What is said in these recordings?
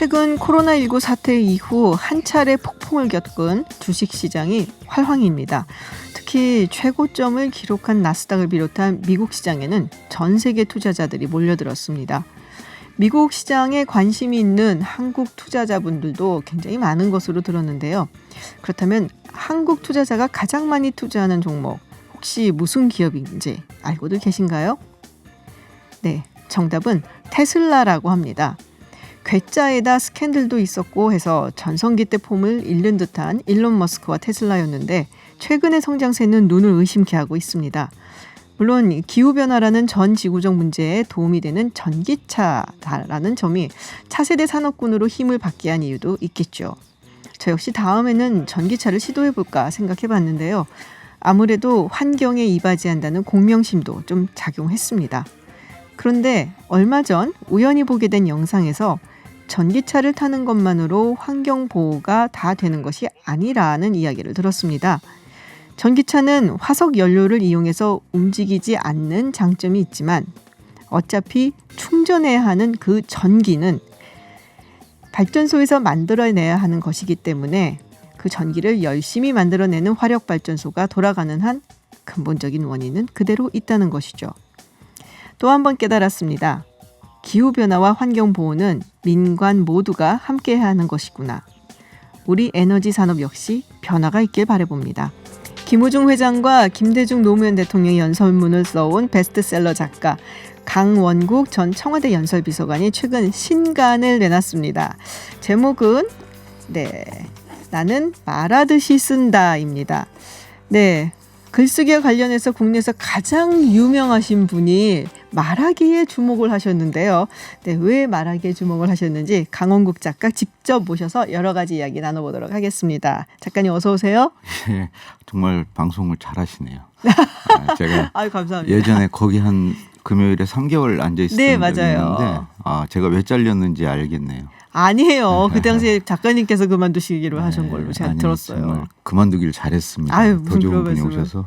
최근 코로나19 사태 이후 한 차례 폭풍을 겪은 주식시장이 활황입니다. 특히 최고점을 기록한 나스닥을 비롯한 미국 시장에는 전 세계 투자자들이 몰려들었습니다. 미국 시장에 관심이 있는 한국 투자자분들도 굉장히 많은 것으로 들었는데요. 그렇다면 한국 투자자가 가장 많이 투자하는 종목 혹시 무슨 기업인지 알고들 계신가요? 네, 정답은 테슬라라고 합니다. 괴짜에다 스캔들도 있었고 해서 전성기 때 폼을 잃는 듯한 일론 머스크와 테슬라였는데 최근의 성장세는 눈을 의심케 하고 있습니다. 물론 기후변화라는 전 지구적 문제에 도움이 되는 전기차라는 점이 차세대 산업군으로 힘을 받게 한 이유도 있겠죠. 저 역시 다음에는 전기차를 시도해볼까 생각해봤는데요. 아무래도 환경에 이바지한다는 공명심도 좀 작용했습니다. 그런데 얼마 전 우연히 보게 된 영상에서 전기차를 타는 것만으로 환경 보호가 다 되는 것이 아니라는 이야기를 들었습니다. 전기차는 화석 연료를 이용해서 움직이지 않는 장점이 있지만 어차피 충전해야 하는 그 전기는 발전소에서 만들어내야 하는 것이기 때문에 그 전기를 열심히 만들어내는 화력발전소가 돌아가는 한 근본적인 원인은 그대로 있다는 것이죠. 또 한 번 깨달았습니다. 기후변화와 환경보호는 민관 모두가 함께해야 하는 것이구나. 우리 에너지 산업 역시 변화가 있길 바라봅니다. 김우중 회장과 김대중 노무현 대통령의 연설문을 써온 베스트셀러 작가 강원국 전 청와대 연설비서관이 최근 신간을 내놨습니다. 제목은 나는 말하듯이 쓴다입니다. 네, 글쓰기와 관련해서 국내에서 가장 유명하신 분이 말하기에 주목을 하셨는데요. 네, 왜 말하기에 주목을 하셨는지 강원국 작가 직접 모셔서 여러 가지 이야기 나눠보도록 하겠습니다. 작가님 어서 오세요. 네, 정말 방송을 잘하시네요. 제가 아유, 감사합니다. 예전에 거기 한 금요일에 3개월 앉아 있었던 네, 적이 맞아요. 있는데 제가 왜 잘렸는지 알겠네요. 아니에요. 그 당시에 작가님께서 그만두시기로 하신 걸로 제가 들었어요. 정말 그만두길 잘했습니다. 아유, 더 좋은 분이 말씀을. 오셔서.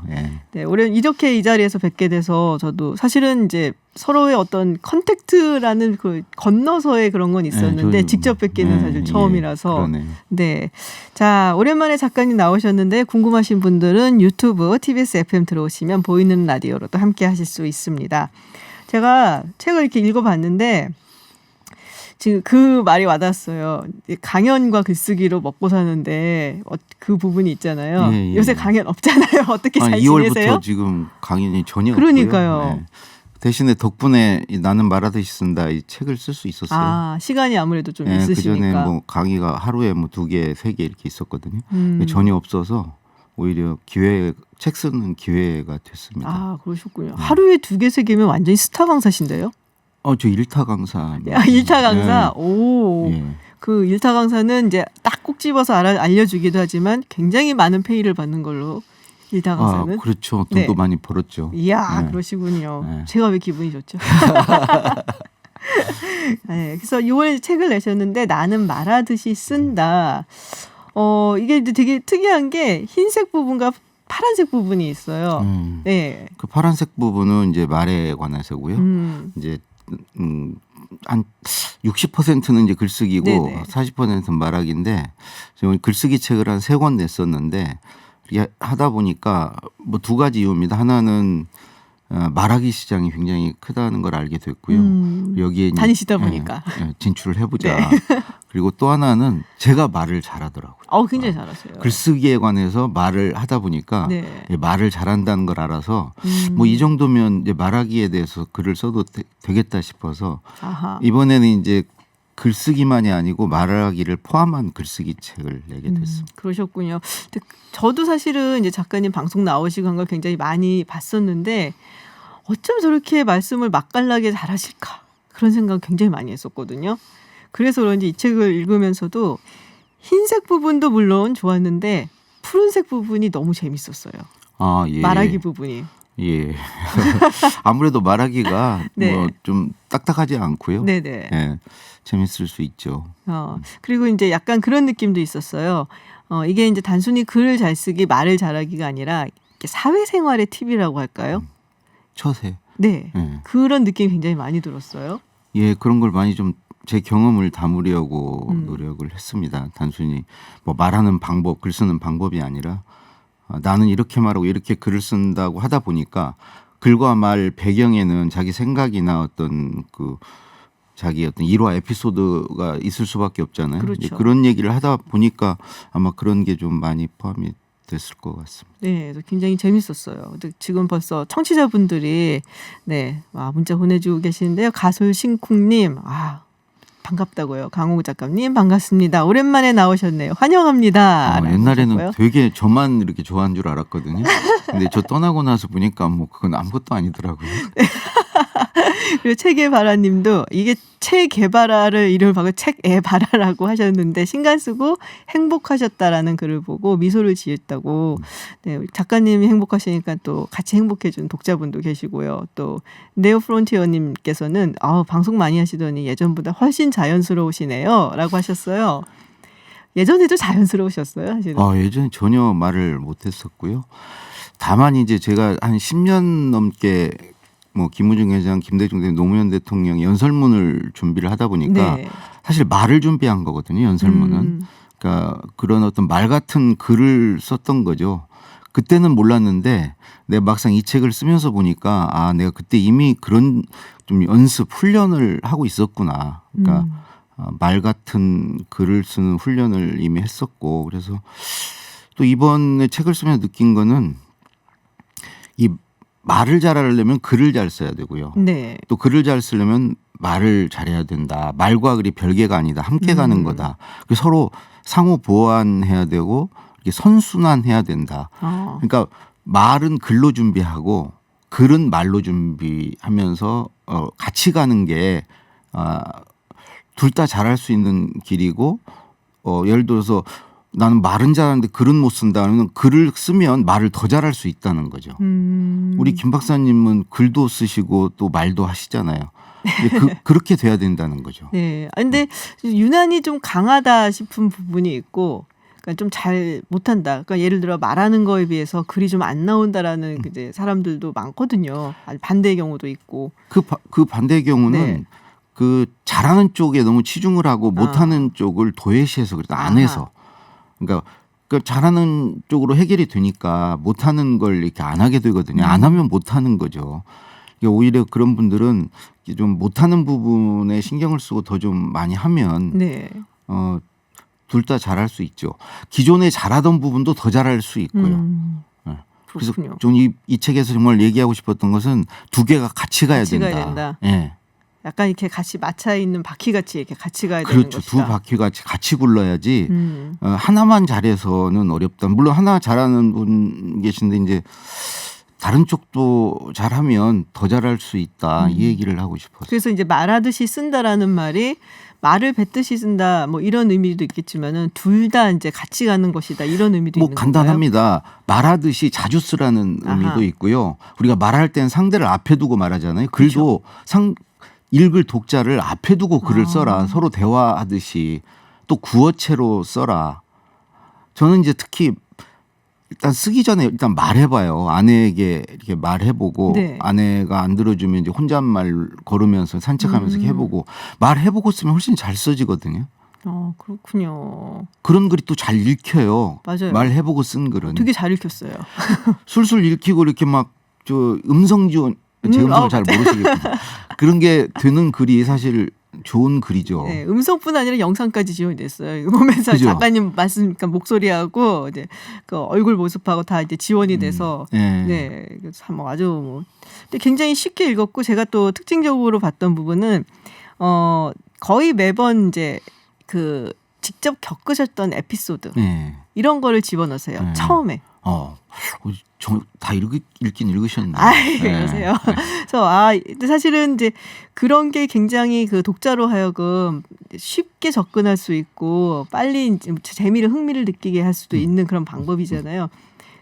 네, 올해 이렇게 이 자리에서 뵙게 돼서 저도 사실은 이제 서로의 어떤 컨택트라는 그 건너서의 그런 건 있었는데 직접 뵙기는 사실 처음이라서. 그러네요. 네, 자 오랜만에 작가님 나오셨는데 궁금하신 분들은 유튜브 TBS FM 들어오시면 보이는 라디오로 또 함께 하실 수 있습니다. 제가 책을 이렇게 읽어봤는데 지금 그 말이 와닿았어요. 강연과 글쓰기로 먹고 사는데 그 부분이 있잖아요. 예. 요새 강연 없잖아요. 어떻게 잘 2월부터 지내세요? 지금 강연이 전혀 그러니까요. 없고요. 네. 대신에 덕분에 나는 말하듯이 쓴다 이 책을 쓸 수 있었어요. 시간이 아무래도 좀 네, 있으시니까. 그전에 뭐 강의가 하루에 뭐 2개, 3개 이렇게 있었거든요. 근데 전혀 없어서 오히려 책 쓰는 기회가 됐습니다. 그러셨군요. 하루에 2개, 3개면 완전히 스타 강사신데요? 저 일타 강사. 일타 강사. 네. 오. 예. 그 일타 강사는 이제 딱 꼭 집어서 알려주기도 하지만 굉장히 많은 페이를 받는 걸로 일타 강사는. 그렇죠. 돈도 많이 벌었죠. 이야, 네. 그러시군요. 네. 제가 왜 기분이 좋죠? 네, 그래서 6월 책을 내셨는데 나는 말하듯이 쓴다. 이게 되게 특이한 게 흰색 부분과 파란색 부분이 있어요. 네. 그 파란색 부분은 이제 말에 관해서고요. 이제 한 60%는 이제 글쓰기고 네네. 40%는 말하기인데 지금 글쓰기 책을 한 3권 냈었는데 이게 하다 보니까 뭐 2가지 이유입니다. 하나는 말하기 시장이 굉장히 크다는 걸 알게 됐고요. 여기에 다니시다 보니까 진출을 해보자. 네. 그리고 또 하나는 제가 말을 잘하더라고요. 굉장히 잘하세요. 글쓰기에 관해서 말을 하다 보니까 말을 잘한다는 걸 알아서 뭐 이 정도면 이제 말하기에 대해서 글을 써도 되겠다 싶어서 이번에는 이제 글쓰기만이 아니고 말하기를 포함한 글쓰기 책을 내게 됐습니다. 그러셨군요. 근데 저도 사실은 이제 작가님 방송 나오시고 한 걸 굉장히 많이 봤었는데 어쩜 저렇게 말씀을 맛깔나게 잘하실까 그런 생각 굉장히 많이 했었거든요. 그래서 그런지 이 책을 읽으면서도 흰색 부분도 물론 좋았는데 푸른색 부분이 너무 재밌었어요. 예. 말하기 부분이. 예. 아무래도 말하기가 네. 뭐 좀 딱딱하지 않고요. 네네. 예. 재밌을 수 있죠. 그리고 이제 약간 그런 느낌도 있었어요. 이게 이제 단순히 글을 잘 쓰기, 말을 잘하기가 아니라 이렇게 사회생활의 팁이라고 할까요? 처세. 네. 예. 그런 느낌이 굉장히 많이 들었어요. 예, 그런 걸 많이 좀 제 경험을 담으려고 노력을 했습니다. 단순히 뭐 말하는 방법, 글 쓰는 방법이 아니라 나는 이렇게 말하고 이렇게 글을 쓴다고 하다 보니까 글과 말 배경에는 자기 생각이나 어떤 그 자기 어떤 일화 에피소드가 있을 수밖에 없잖아요. 그렇죠. 그런 얘기를 하다 보니까 아마 그런 게 좀 많이 포함이 됐을 것 같습니다. 네, 굉장히 재밌었어요. 지금 벌써 청취자분들이 네, 문자 보내주고 계시는데요. 가솔신쿵님, 반갑다고요. 강호구 작가님 반갑습니다. 오랜만에 나오셨네요. 환영합니다. 옛날에는 하셨고요. 되게 저만 이렇게 좋아한 줄 알았거든요. 근데 저 떠나고 나서 보니까 뭐 그건 아무것도 아니더라고요. 그리고 체계바라님도 이게 체개바라를 이름을 바꿔 책에바라라고 하셨는데 신간 쓰고 행복하셨다라는 글을 보고 미소를 지었다고. 네, 우리 작가님이 행복하시니까 또 같이 행복해준 독자분도 계시고요. 또 네오프론티어님께서는 방송 많이 하시더니 예전보다 훨씬 자연스러우시네요라고 하셨어요. 예전에도 자연스러우셨어요, 사실은? 예전에 전혀 말을 못했었고요. 다만 이제 제가 한 10년 넘게 뭐 김무중 회장, 김대중 대통령, 노무현 대통령 연설문을 준비를 하다 보니까 네. 사실 말을 준비한 거거든요. 연설문은. 그러니까 그런 어떤 말 같은 글을 썼던 거죠. 그때는 몰랐는데 내가 막상 이 책을 쓰면서 보니까 내가 그때 이미 그런 좀 연습, 훈련을 하고 있었구나. 그러니까 말 같은 글을 쓰는 훈련을 이미 했었고 그래서 또 이번에 책을 쓰면서 느낀 거는 이 말을 잘하려면 글을 잘 써야 되고요. 네. 또 글을 잘 쓰려면 말을 잘해야 된다. 말과 글이 별개가 아니다. 함께 가는 거다. 서로 상호 보완해야 되고 이렇게 선순환해야 된다. 그러니까 말은 글로 준비하고 글은 말로 준비하면서 같이 가는 게 둘 다 잘할 수 있는 길이고 예를 들어서 나는 말은 잘하는데 글은 못 쓴다 하면 글을 쓰면 말을 더 잘할 수 있다는 거죠. 우리 김 박사님은 글도 쓰시고 또 말도 하시잖아요. 그렇게 돼야 된다는 거죠. 네. 근데 유난히 좀 강하다 싶은 부분이 있고 그러니까 좀 잘 못한다. 그러니까 예를 들어 말하는 거에 비해서 글이 좀 안 나온다라는 이제 사람들도 많거든요. 반대의 경우도 있고. 그 반대의 경우는 네. 그 잘하는 쪽에 너무 치중을 하고 못하는 쪽을 도외시해서 그래도 안 해서. 그러니까 잘하는 쪽으로 해결이 되니까 못하는 걸 이렇게 안 하게 되거든요. 안 하면 못하는 거죠. 오히려 그런 분들은 좀 못하는 부분에 신경을 쓰고 더 좀 많이 하면 네. 둘 다 잘할 수 있죠. 기존에 잘하던 부분도 더 잘할 수 있고요. 그래서 저는 이 책에서 정말 얘기하고 싶었던 것은 두 개가 같이 가야 된다. 가야 된다. 네. 약간 이렇게 같이 맞춰 있는 바퀴같이 이렇게 같이 가야 되는 그렇죠. 것이다. 두 바퀴가 같이 굴러야지 하나만 잘해서는 어렵다. 물론 하나 잘하는 분 계신데 이제 다른 쪽도 잘하면 더 잘할 수 있다. 이 얘기를 하고 싶었어요. 그래서 이제 말하듯이 쓴다라는 말이 말을 뱉듯이 쓴다 뭐 이런 의미도 있겠지만은 둘 다 이제 같이 가는 것이다 이런 의미도 있는 건가요? 간단합니다. 말하듯이 자주 쓰라는 의미도 있고요. 우리가 말할 땐 상대를 앞에 두고 말하잖아요. 글도 그렇죠. 읽을 독자를 앞에 두고 글을 써라. 서로 대화하듯이 또 구어체로 써라. 저는 이제 특히 일단 쓰기 전에 일단 말해봐요. 아내에게 이렇게 말해보고 네. 아내가 안 들어주면 이제 혼잣말 걸으면서 산책하면서 해보고 말해보고 쓰면 훨씬 잘 써지거든요. 그렇군요. 그런 글이 또 잘 읽혀요. 맞아요. 말해보고 쓴 글은. 되게 잘 읽혔어요. 술술 읽히고 이렇게 막 음성 지원 제 음성을 잘 모르시겠구나. 그런 게 되는 글이 사실 좋은 글이죠. 네, 음성뿐 아니라 영상까지 지원이 됐어요. 이거 보면서 그죠? 작가님 말씀, 그러니까 목소리하고 이제 그 얼굴 모습하고 다 이제 지원이 돼서 네, 참 아주 근데 굉장히 쉽게 읽었고 제가 또 특징적으로 봤던 부분은 거의 매번 이제 그 직접 겪으셨던 에피소드 이런 거를 집어넣으세요. 처음에. 다 읽긴 읽으셨네요. 그러세요. 그래서 근데 사실은 이제 그런 게 굉장히 그 독자로 하여금 쉽게 접근할 수 있고 빨리 재미를 흥미를 느끼게 할 수도 있는 그런 방법이잖아요.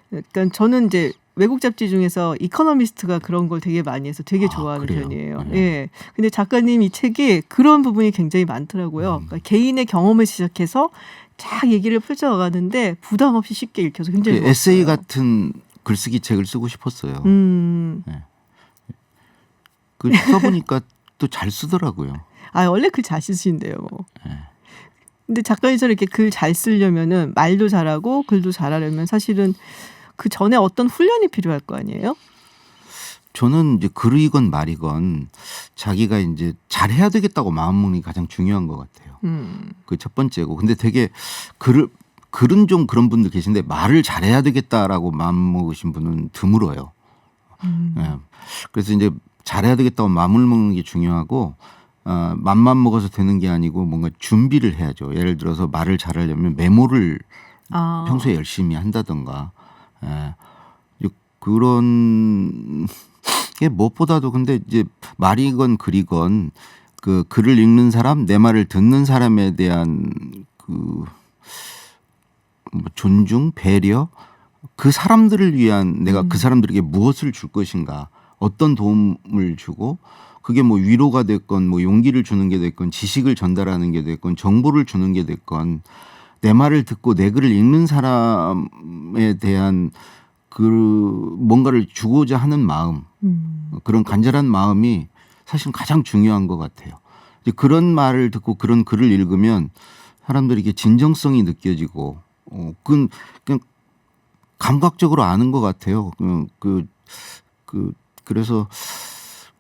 그러니까 저는 이제 외국 잡지 중에서 이코노미스트가 그런 걸 되게 많이 해서 되게 좋아하는 편이에요. 예. 근데 작가님 이 책이 그런 부분이 굉장히 많더라고요. 그러니까 개인의 경험을 시작해서 쫙 얘기를 펼쳐가는데 부담 없이 쉽게 읽혀서 굉장히 좋았어요. 에세이 같은 글쓰기 책을 쓰고 싶었어요. 그 써보니까 또 잘 쓰더라고요. 원래 글 잘 쓰신대요. 네. 근데 작가님처럼 이렇게 글 잘 쓰려면은 말도 잘하고 글도 잘하려면 사실은 그 전에 어떤 훈련이 필요할 거 아니에요? 저는 이제 글이건 말이건 자기가 이제 잘해야 되겠다고 마음먹는 게 가장 중요한 것 같아요. 그 첫 번째고. 근데 되게 글은 좀 그런 분들 계신데 말을 잘해야 되겠다라고 마음먹으신 분은 드물어요. 네. 그래서 이제 잘해야 되겠다고 마음을 먹는 게 중요하고 맘만 먹어서 되는 게 아니고 뭔가 준비를 해야죠. 예를 들어서 말을 잘하려면 메모를 평소에 열심히 한다든가 그런 게 무엇보다도 근데 이제 말이건 글이건 그 글을 읽는 사람 내 말을 듣는 사람에 대한 그 뭐 존중 배려 그 사람들을 위한 내가 그 사람들에게 무엇을 줄 것인가 어떤 도움을 주고 그게 뭐 위로가 됐건 뭐 용기를 주는 게 됐건 지식을 전달하는 게 됐건 정보를 주는 게 됐건 내 말을 듣고 내 글을 읽는 사람에 대한 그 뭔가를 주고자 하는 마음 그런 간절한 마음이 사실 가장 중요한 것 같아요. 이제 그런 말을 듣고 그런 글을 읽으면 사람들에게 진정성이 느껴지고 그건 그냥 감각적으로 아는 것 같아요. 그래서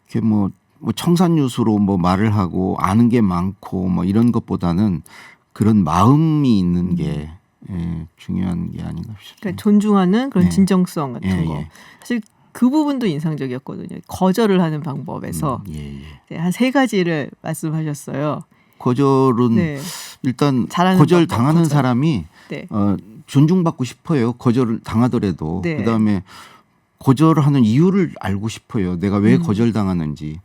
이렇게 뭐 청산유수로 뭐 말을 하고 아는 게 많고 뭐 이런 것보다는 그런 마음이 있는 게 중요한 게 아닌가 싶습니다. 그러니까 존중하는 그런 진정성 같은 거. 사실 그 부분도 인상적이었거든요. 거절을 하는 방법에서 한 3가지를 말씀하셨어요. 거절은 일단 거절 당하는 사람이 존중받고 싶어요. 거절을 당하더라도 그다음에 거절하는 이유를 알고 싶어요. 내가 왜 거절당하는지.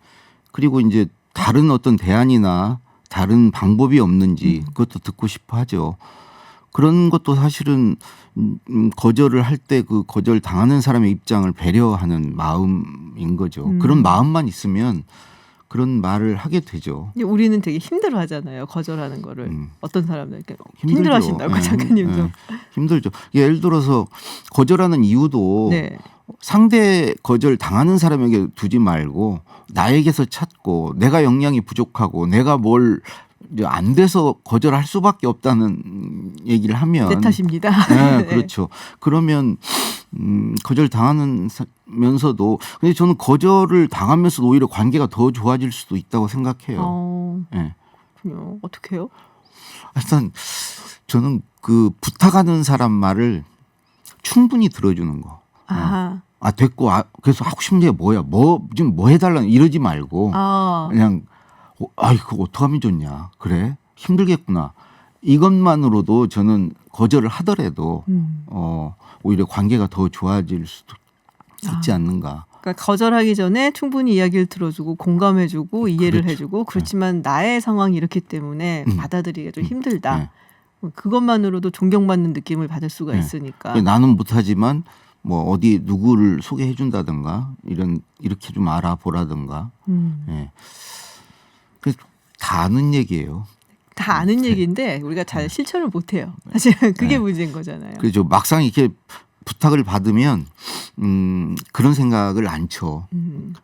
그리고 이제 다른 어떤 대안이나 다른 방법이 없는지 그것도 듣고 싶어 하죠. 그런 것도 사실은 거절을 할 때 그 거절 당하는 사람의 입장을 배려하는 마음인 거죠. 그런 마음만 있으면 그런 말을 하게 되죠. 우리는 되게 힘들어하잖아요. 거절하는 거를. 어떤 사람들 힘들어하신다고 작가님도. 힘들죠. 예를 들어서 거절하는 이유도 상대 거절 당하는 사람에게 두지 말고 나에게서 찾고 내가 역량이 부족하고 내가 뭘 안 돼서 거절할 수밖에 없다는 얘기를 하면 내 탓입니다. 네, 그렇죠. 그러면 거절 당하면서도 근데 저는 거절을 당하면서도 오히려 관계가 더 좋아질 수도 있다고 생각해요. 네. 어떻게 해요? 일단 저는 그 부탁하는 사람 말을 충분히 들어주는 거. 됐고 그래서 하고 싶은 게 뭐야? 지금 뭐 해달라는 이러지 말고 그냥 그거 어떡하면 좋냐. 그래 힘들겠구나. 이것만으로도 저는 거절을 하더라도 오히려 관계가 더 좋아질 수도 있지 않는가. 그러니까 거절하기 전에 충분히 이야기를 들어주고 공감해주고 이해를 해주고 그렇지만 나의 상황이 이렇기 때문에 받아들이기가 좀 힘들다. 그것만으로도 존경받는 느낌을 받을 수가 있으니까. 나는 못하지만 뭐 어디 누구를 소개해 준다든가 이렇게 좀 알아보라든가. 그래서 다 아는 얘기예요. 다 아는 얘기인데 우리가 잘 실천을 못해요. 사실 그게 문제인 거잖아요. 그렇죠. 막상 이렇게 부탁을 받으면 그런 생각을 안 쳐.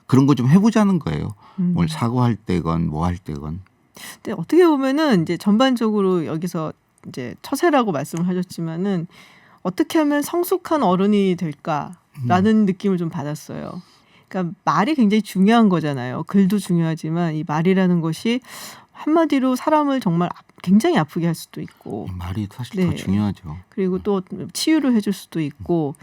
그런 거 좀 해보자는 거예요. 뭘 사고할 때건 뭐 할 때건. 근데 어떻게 보면은 이제 전반적으로 여기서 이제 처세라고 말씀을 하셨지만은 어떻게 하면 성숙한 어른이 될까라는 느낌을 좀 받았어요. 그러니까 말이 굉장히 중요한 거잖아요. 글도 중요하지만 이 말이라는 것이 한마디로 사람을 정말 굉장히 아프게 할 수도 있고. 말이 사실 더 중요하죠. 그리고 또 치유를 해줄 수도 있고.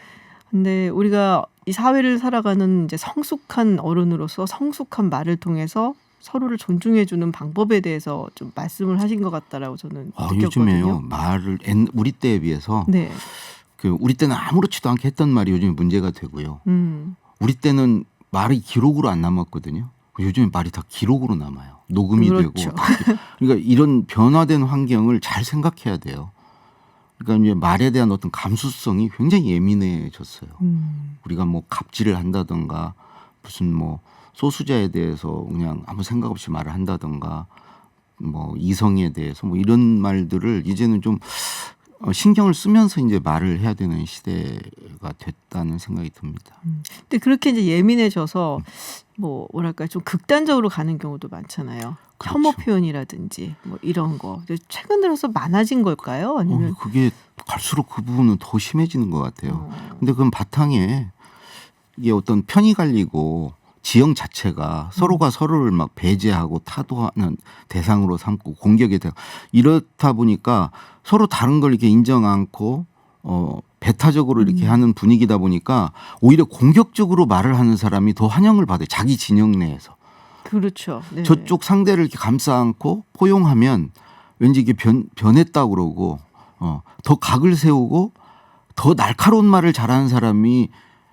근데 우리가 이 사회를 살아가는 이제 성숙한 어른으로서 성숙한 말을 통해서 서로를 존중해주는 방법에 대해서 좀 말씀을 하신 것 같다라고 저는 느꼈거든요. 요즘에요. 말을 우리 때에 비해서 우리 때는 아무렇지도 않게 했던 말이 요즘에 문제가 되고요. 우리 때는 말이 기록으로 안 남았거든요. 요즘에 말이 다 기록으로 남아요. 녹음이 되고. 그러니까 이런 변화된 환경을 잘 생각해야 돼요. 그러니까 이제 말에 대한 어떤 감수성이 굉장히 예민해졌어요. 우리가 뭐 갑질을 한다든가 무슨 뭐 소수자에 대해서 그냥 아무 생각 없이 말을 한다든가 뭐 이성에 대해서 뭐 이런 말들을 이제는 좀 신경을 쓰면서 이제 말을 해야 되는 시대가 됐다는 생각이 듭니다. 근데 그렇게 이제 예민해져서 뭐랄까 좀 극단적으로 가는 경우도 많잖아요. 그렇죠. 혐오 표현이라든지 뭐 이런 거. 최근 들어서 많아진 걸까요? 아니면 그게 갈수록 그 부분은 더 심해지는 것 같아요. 근데 그건 바탕에 이게 어떤 편이 갈리고 지형 자체가 서로가 서로를 막 배제하고 타도하는 대상으로 삼고 공격의 대상 이렇다 보니까 서로 다른 걸 이렇게 인정 않고 배타적으로 이렇게 하는 분위기다 보니까 오히려 공격적으로 말을 하는 사람이 더 환영을 받아요. 자기 진영 내에서. 그렇죠. 네. 저쪽 상대를 이렇게 감싸 안고 포용하면 왠지 이게 변했다 그러고 더 각을 세우고 더 날카로운 말을 잘하는 사람이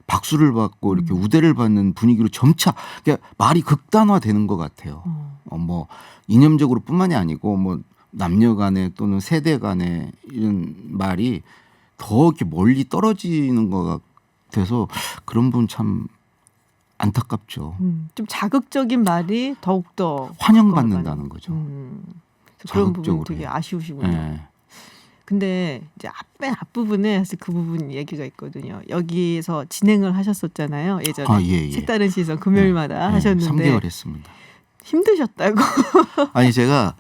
박수를 받고 이렇게 우대를 받는 분위기로 점차 그러니까 말이 극단화되는 것 같아요. 뭐 이념적으로 뿐만이 아니고 뭐 남녀 간에 또는 세대 간에 이런 말이 더 이렇게 멀리 떨어지는 것 같아서 그런 부분 참 안타깝죠. 좀 자극적인 말이 더욱더 환영받는다는 거죠. 그런 부분 되게 아쉬우시군요. 네. 근데 이제 앞부분에 사실 그 부분 얘기가 있거든요. 여기에서 진행을 하셨었잖아요. 예전에 예. 색다른 시선 금요일마다 하셨는데 3개월 했습니다. 힘드셨다고? 아니 제가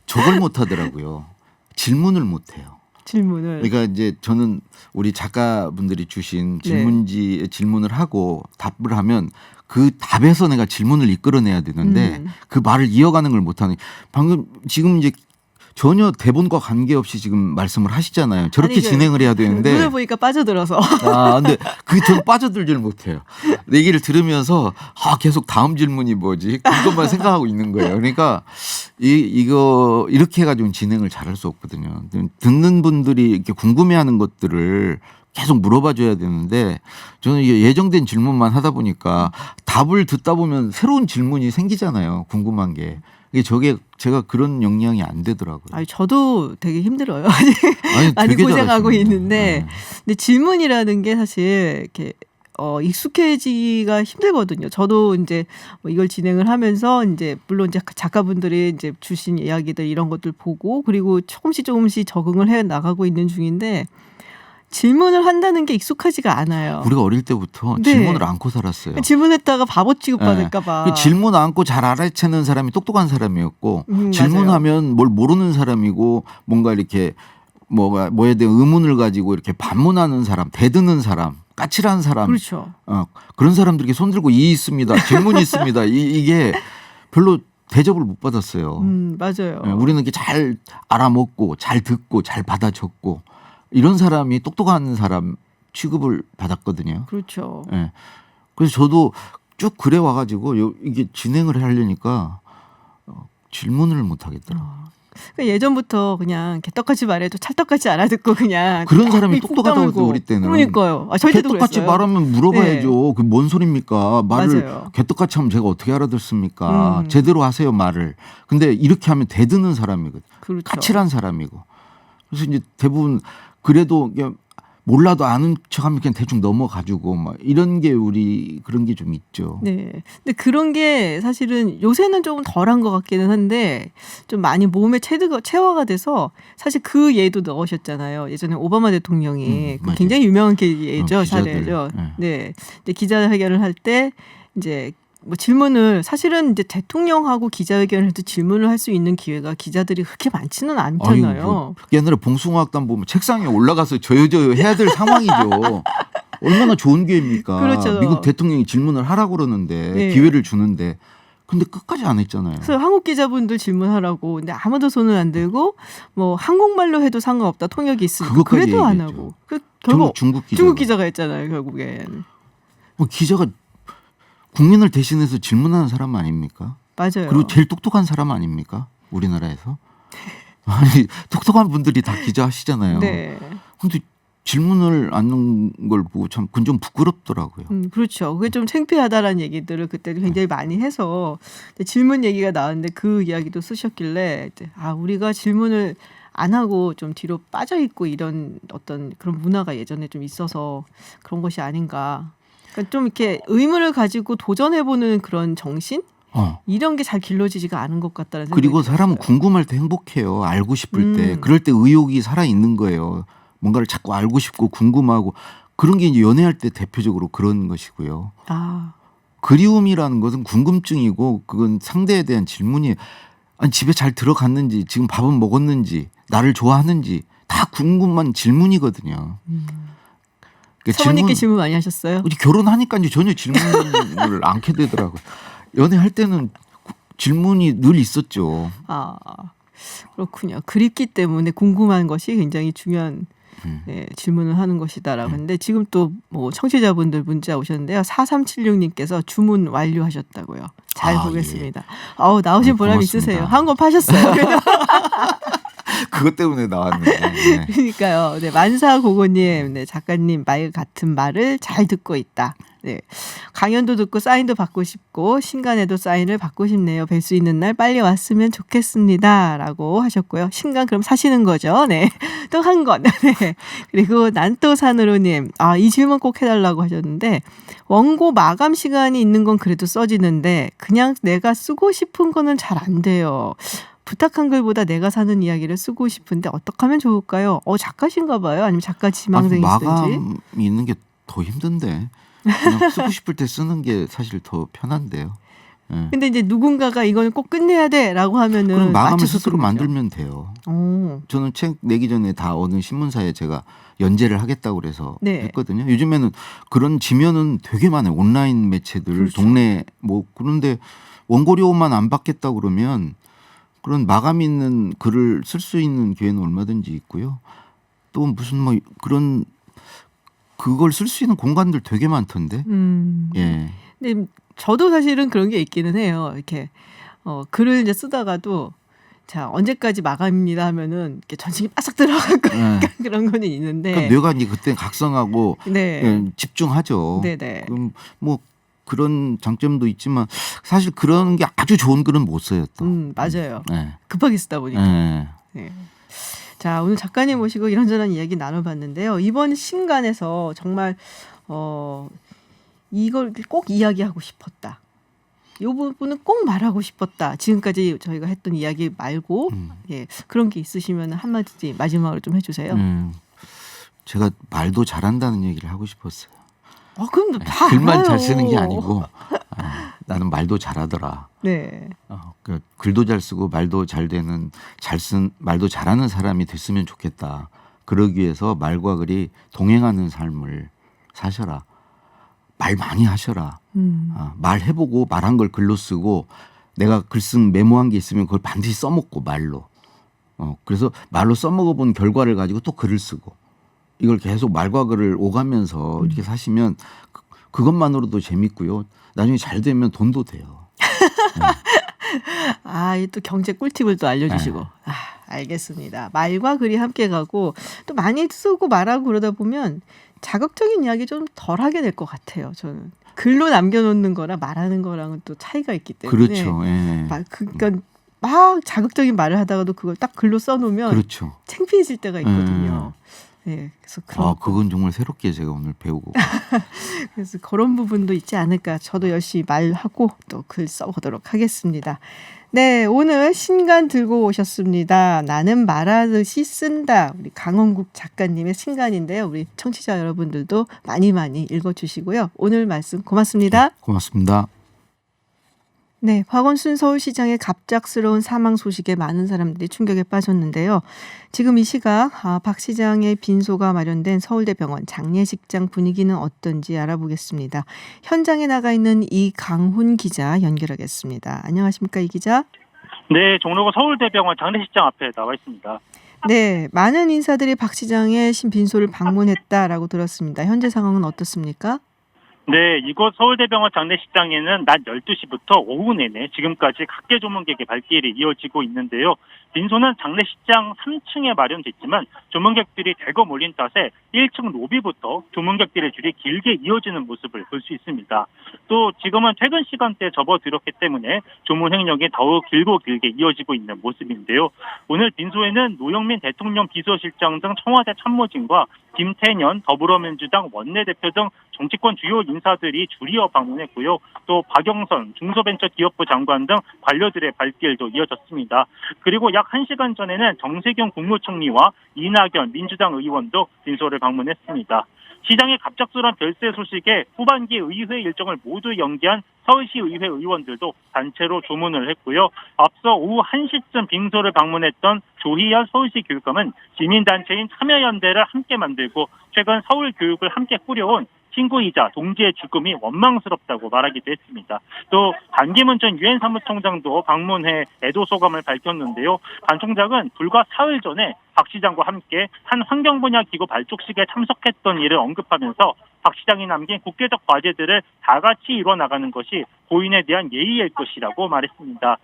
저걸 못 하더라고요. 질문을 못 해요. 질문을. 그러니까 이제 저는 우리 작가분들이 주신 질문을 하고 답을 하면 그 답에서 내가 질문을 이끌어내야 되는데 그 말을 이어가는 걸 못하는. 방금 지금 이제 전혀 대본과 관계없이 지금 말씀을 하시잖아요. 저렇게 진행을 해야 되는데. 눈을 보니까 빠져들어서. 근데 전 빠져들질 못해요. 얘기를 들으면서 계속 다음 질문이 뭐지? 그것만 생각하고 있는 거예요. 그러니까 이거 이렇게 해가지고 진행을 잘할 수 없거든요. 듣는 분들이 이렇게 궁금해하는 것들을 계속 물어봐 줘야 되는데 저는 이게 예정된 질문만 하다 보니까 답을 듣다 보면 새로운 질문이 생기잖아요. 궁금한 게. 저게 제가 그런 역량이 안 되더라고요. 아니, 저도 되게 힘들어요. 많이 고생하고 잘하시네요. 있는데, 근데 질문이라는 게 사실 이렇게 익숙해지기가 힘들거든요. 저도 이제 이걸 진행을 하면서 이제 물론 이제 작가분들이 이제 주신 이야기들 이런 것들 보고 그리고 조금씩 적응을 해 나가고 있는 중인데. 질문을 한다는 게 익숙하지가 않아요. 우리가 어릴 때부터 질문을 안고 살았어요. 질문했다가 바보 취급받을까 봐. 질문 안고 잘 알아채는 사람이 똑똑한 사람이었고 질문하면 뭘 모르는 사람이고 뭔가 이렇게 뭐에 대한 의문을 가지고 이렇게 반문하는 사람, 대드는 사람, 까칠한 사람. 그렇죠. 그런 사람들이 손 들고 이 있습니다. 질문이 있습니다. 이게 별로 대접을 못 받았어요. 맞아요. 우리는 이렇게 잘 알아먹고 잘 듣고 잘 받아 적고 이런 사람이 똑똑한 사람 취급을 받았거든요. 그렇죠. 네. 그래서 저도 쭉 그래 와가지고 이게 진행을 하려니까 질문을 못 하겠더라고요. 그러니까 예전부터 그냥 개떡같이 말해도 찰떡같이 알아듣고 그냥 그런 사람이 똑똑하다고 우리 때는. 그러니까요. 저희도 개떡같이 그랬어요. 말하면 물어봐야죠. 그 뭔 소리입니까? 말을 맞아요. 개떡같이 하면 제가 어떻게 알아듣습니까? 제대로 하세요 말을. 근데 이렇게 하면 대드는 사람이거든. 그렇죠. 까칠한 사람이고. 그래서 이제 대부분 그래도 몰라도 아는 척하면 그냥 대충 넘어가지고 막 이런 게 우리 그런 게 좀 있죠. 네. 근데 그런 게 사실은 요새는 조금 덜한 것 같기는 한데 좀 많이 몸에 체화가 돼서 사실 그 예도 넣으셨잖아요. 예전에 오바마 대통령이 굉장히 유명한 예죠, 사례죠. 네. 근데 기자회견을 할 때 이제 질문을 사실은 이제 대통령하고 기자회견을 해도 질문을 할 수 있는 기회가 기자들이 그렇게 많지는 않잖아요. 옛날에 봉숭아학당 보면 책상에 올라가서 저요 해야 될 상황이죠. 얼마나 좋은 기회입니까? 그렇죠. 미국 대통령이 질문을 하라고 그러는데 기회를 주는데 근데 끝까지 안 했잖아요. 그래서 한국 기자분들 질문하라고 근데 아무도 손을 안 들고 한국말로 해도 상관없다 통역이 있으니까 그래도 안 하고 결국 중국 기자가 했잖아요. 결국엔. 기자가 국민을 대신해서 질문하는 사람 아닙니까? 맞아요. 그리고 제일 똑똑한 사람 아닙니까? 우리나라에서. 아니 똑똑한 분들이 다 기자 하시잖아요. 네. 근데 질문을 않는 걸 보고 참 그건 좀 부끄럽더라고요. 그렇죠. 그게 좀 창피하다라는 얘기들을 그때도 굉장히 많이 해서 질문 얘기가 나왔는데 그 이야기도 쓰셨길래 우리가 질문을 안 하고 좀 뒤로 빠져 있고 이런 어떤 그런 문화가 예전에 좀 있어서 그런 것이 아닌가. 그러니까 좀 이렇게 의문을 가지고 도전해보는 그런 정신 이런 게 잘 길러지지가 않은 것 같다는 생각이 그리고 들었어요. 사람은 궁금할 때 행복해요. 알고 싶을 때. 그럴 때 의욕이 살아있는 거예요. 뭔가를 자꾸 알고 싶고 궁금하고 그런 게 이제 연애할 때 대표적으로 그런 것이고요. 그리움이라는 것은 궁금증이고 그건 상대에 대한 질문이 아니 집에 잘 들어갔는지 지금 밥은 먹었는지 나를 좋아하는지 다 궁금한 질문이거든요. 그러니까 사모님께 질문 많이 하셨어요? 우리 결혼하니까 이제 전혀 질문을 않게 되더라고요. 연애할 때는 질문이 늘 있었죠. 그렇군요. 그립기 때문에 궁금한 것이 굉장히 중요한 질문을 하는 것이다라고 하는데 지금 또 뭐 청취자분들 문자 오셨는데요. 4376님께서 주문 완료하셨다고요. 잘 보겠습니다. 예. 나오신 보람이 있으세요. 한 권 파셨어요. 그것 때문에 나왔는데. 네. 그러니까요. 네, 만사고고님, 네, 작가님 말 같은 말을 잘 듣고 있다. 네, 강연도 듣고 사인도 받고 싶고 신간에도 사인을 받고 싶네요. 뵐 수 있는 날 빨리 왔으면 좋겠습니다라고 하셨고요. 신간 그럼 사시는 거죠? 네, 또 한 건. 네. 그리고 난또산으로님, 이 질문 꼭 해달라고 하셨는데 원고 마감 시간이 있는 건 그래도 써지는데 그냥 내가 쓰고 싶은 거는 잘 안 돼요. 부탁한 글보다 내가 사는 이야기를 쓰고 싶은데 어떻게 하면 좋을까요? 작가신가 봐요? 아니면 작가 지망생이시든지? 마감이 있는 게 더 힘든데 그냥 쓰고 싶을 때 쓰는 게 사실 더 편한데요. 네. 근데 이제 누군가가 이거는 꼭 끝내야 돼라고 하면은 그럼 마감을 맞춰서 스스로 그러죠. 만들면 돼요. 저는 책 내기 전에 다 어느 신문사에 제가 연재를 하겠다고 그래서 했거든요. 요즘에는 그런 지면은 되게 많아요. 온라인 매체들 그렇죠. 동네 뭐 그런데 원고료만 안 받겠다 그러면 그런 마감 있는 글을 쓸 수 있는 기회는 얼마든지 있고요. 또 무슨 뭐 그런 그걸 쓸 수 있는 공간들 되게 많던데. 예. 근데 저도 사실은 그런 게 있기는 해요. 이렇게 글을 이제 쓰다가도 자 언제까지 마감입니다 하면은 이렇게 전신이 바싹 들어갈 거니까 그런 거는 있는데. 그러니까 뇌가 이제 그때 각성하고 집중하죠. 네네. 그럼 뭐 그런 장점도 있지만 사실 그런 게 아주 좋은 글은 못 써요 또. 맞아요. 급하게 쓰다 보니까. 네. 자, 오늘 작가님 모시고 이런저런 이야기 나눠봤는데요. 이번 신간에서 정말 이걸 꼭 이야기하고 싶었다. 이 부분은 꼭 말하고 싶었다. 지금까지 저희가 했던 이야기 말고 그런 게 있으시면 한마디 마지막으로 좀 해주세요. 제가 말도 잘한다는 얘기를 하고 싶었어요. 그럼 다 글만 알아요. 잘 쓰는 게 아니고 나는 말도 잘하더라. 네. 그러니까 글도 잘 쓰고 말도 잘 되는 말도 잘하는 사람이 됐으면 좋겠다. 그러기 위해서 말과 글이 동행하는 삶을 사셔라. 말 많이 하셔라. 말해보고 말한 걸 글로 쓰고 내가 글쓴 메모한 게 있으면 그걸 반드시 써먹고 말로. 그래서 말로 써먹어본 결과를 가지고 또 글을 쓰고 이걸 계속 말과 글을 오가면서 이렇게 사시면 그것만으로도 재밌고요. 나중에 잘 되면 돈도 돼요. 또 경제 꿀팁을 또 알려주시고. 알겠습니다. 말과 글이 함께 가고 또 많이 쓰고 말하고 그러다 보면 자극적인 이야기 좀 덜 하게 될 것 같아요. 저는 글로 남겨놓는 거랑 말하는 거랑은 또 차이가 있기 때문에. 그렇죠. 그러니까 막 자극적인 말을 하다가도 그걸 딱 글로 써놓으면 그렇죠. 창피해질 때가 있거든요. 그래서 그건 정말 새롭게 제가 오늘 배우고. 그래서 그런 부분도 있지 않을까. 저도 열심히 말하고 또 글 써보도록 하겠습니다. 네, 오늘 신간 들고 오셨습니다. 나는 말하듯이 쓴다. 우리 강원국 작가님의 신간인데요. 우리 청취자 여러분들도 많이 많이 읽어주시고요. 오늘 말씀 고맙습니다. 고맙습니다. 네, 박원순 서울시장의 갑작스러운 사망 소식에 많은 사람들이 충격에 빠졌는데요. 지금 이 시각 박 시장의 빈소가 마련된 서울대병원 장례식장 분위기는 어떤지 알아보겠습니다. 현장에 나가 있는 이강훈 기자 연결하겠습니다. 안녕하십니까, 이 기자? 네, 종로구 서울대병원 장례식장 앞에 나와 있습니다. 네, 많은 인사들이 박 시장의 빈소를 방문했다라고 들었습니다. 현재 상황은 어떻습니까? 네, 이곳 서울대병원 장례식장에는 낮 12시부터 오후 내내 지금까지 각계 조문객의 발길이 이어지고 있는데요. 빈소는 장례식장 3층에 마련됐지만 조문객들이 대거 몰린 탓에 1층 로비부터 조문객들의 줄이 길게 이어지는 모습을 볼 수 있습니다. 또 지금은 퇴근 시간대에 접어들었기 때문에 조문 행렬이 더욱 길게 이어지고 있는 모습인데요. 오늘 빈소에는 노영민 대통령 비서실장 등 청와대 참모진과 김태년 더불어민주당 원내대표 등 정치권 주요 인사들이 줄이어 방문했고요. 또 박영선 중소벤처기업부 장관 등 관료들의 발길도 이어졌습니다. 그리고 약 1시간 전에는 정세균 국무총리와 이낙연 민주당 의원도 빈소를 방문했습니다. 시장의 갑작스러운 별세 소식에 후반기 의회 일정을 모두 연기한 서울시 의회 의원들도 단체로 조문을 했고요. 앞서 오후 1시쯤 빙소를 방문했던 조희연 서울시 교육감은 시민단체인 참여연대를 함께 만들고 최근 서울 교육을 함께 꾸려온 친구이자 동지의 죽음이 원망스럽다고 말하기도 했습니다. 또 반기문 전 유엔 사무총장도 방문해 애도 소감을 밝혔는데요. 반 총장은 불과 사흘 전에 박 시장과 함께 한 환경 분야 기구 발족식에 참석했던 일을 언급하면서 박 시장이 남긴 국제적 과제들을 다 같이 이뤄나가는 것이 고인에 대한 예의일 것이라고 말했습니다.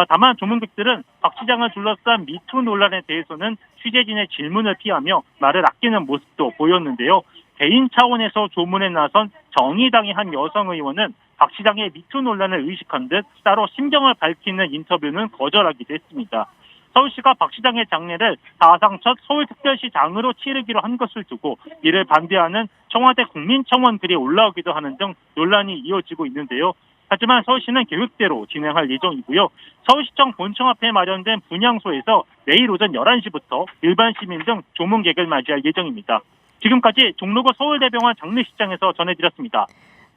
다만 조문객들은 박 시장을 둘러싼 미투 논란에 대해서는 취재진의 질문을 피하며 말을 아끼는 모습도 보였는데요. 개인 차원에서 조문에 나선 정의당의 한 여성 의원은 박 시장의 미투 논란을 의식한 듯 따로 심경을 밝히는 인터뷰는 거절하기도 했습니다. 서울시가 박 시장의 장례를 사상 첫 서울특별시장으로 치르기로 한 것을 두고 이를 반대하는 청와대 국민청원 글이 올라오기도 하는 등 논란이 이어지고 있는데요. 하지만 서울시는 계획대로 진행할 예정이고요. 서울시청 본청 앞에 마련된 분향소에서 내일 오전 11시부터 일반 시민 등 조문객을 맞이할 예정입니다. 지금까지 종로구 서울대병원 장례식장에서 전해드렸습니다.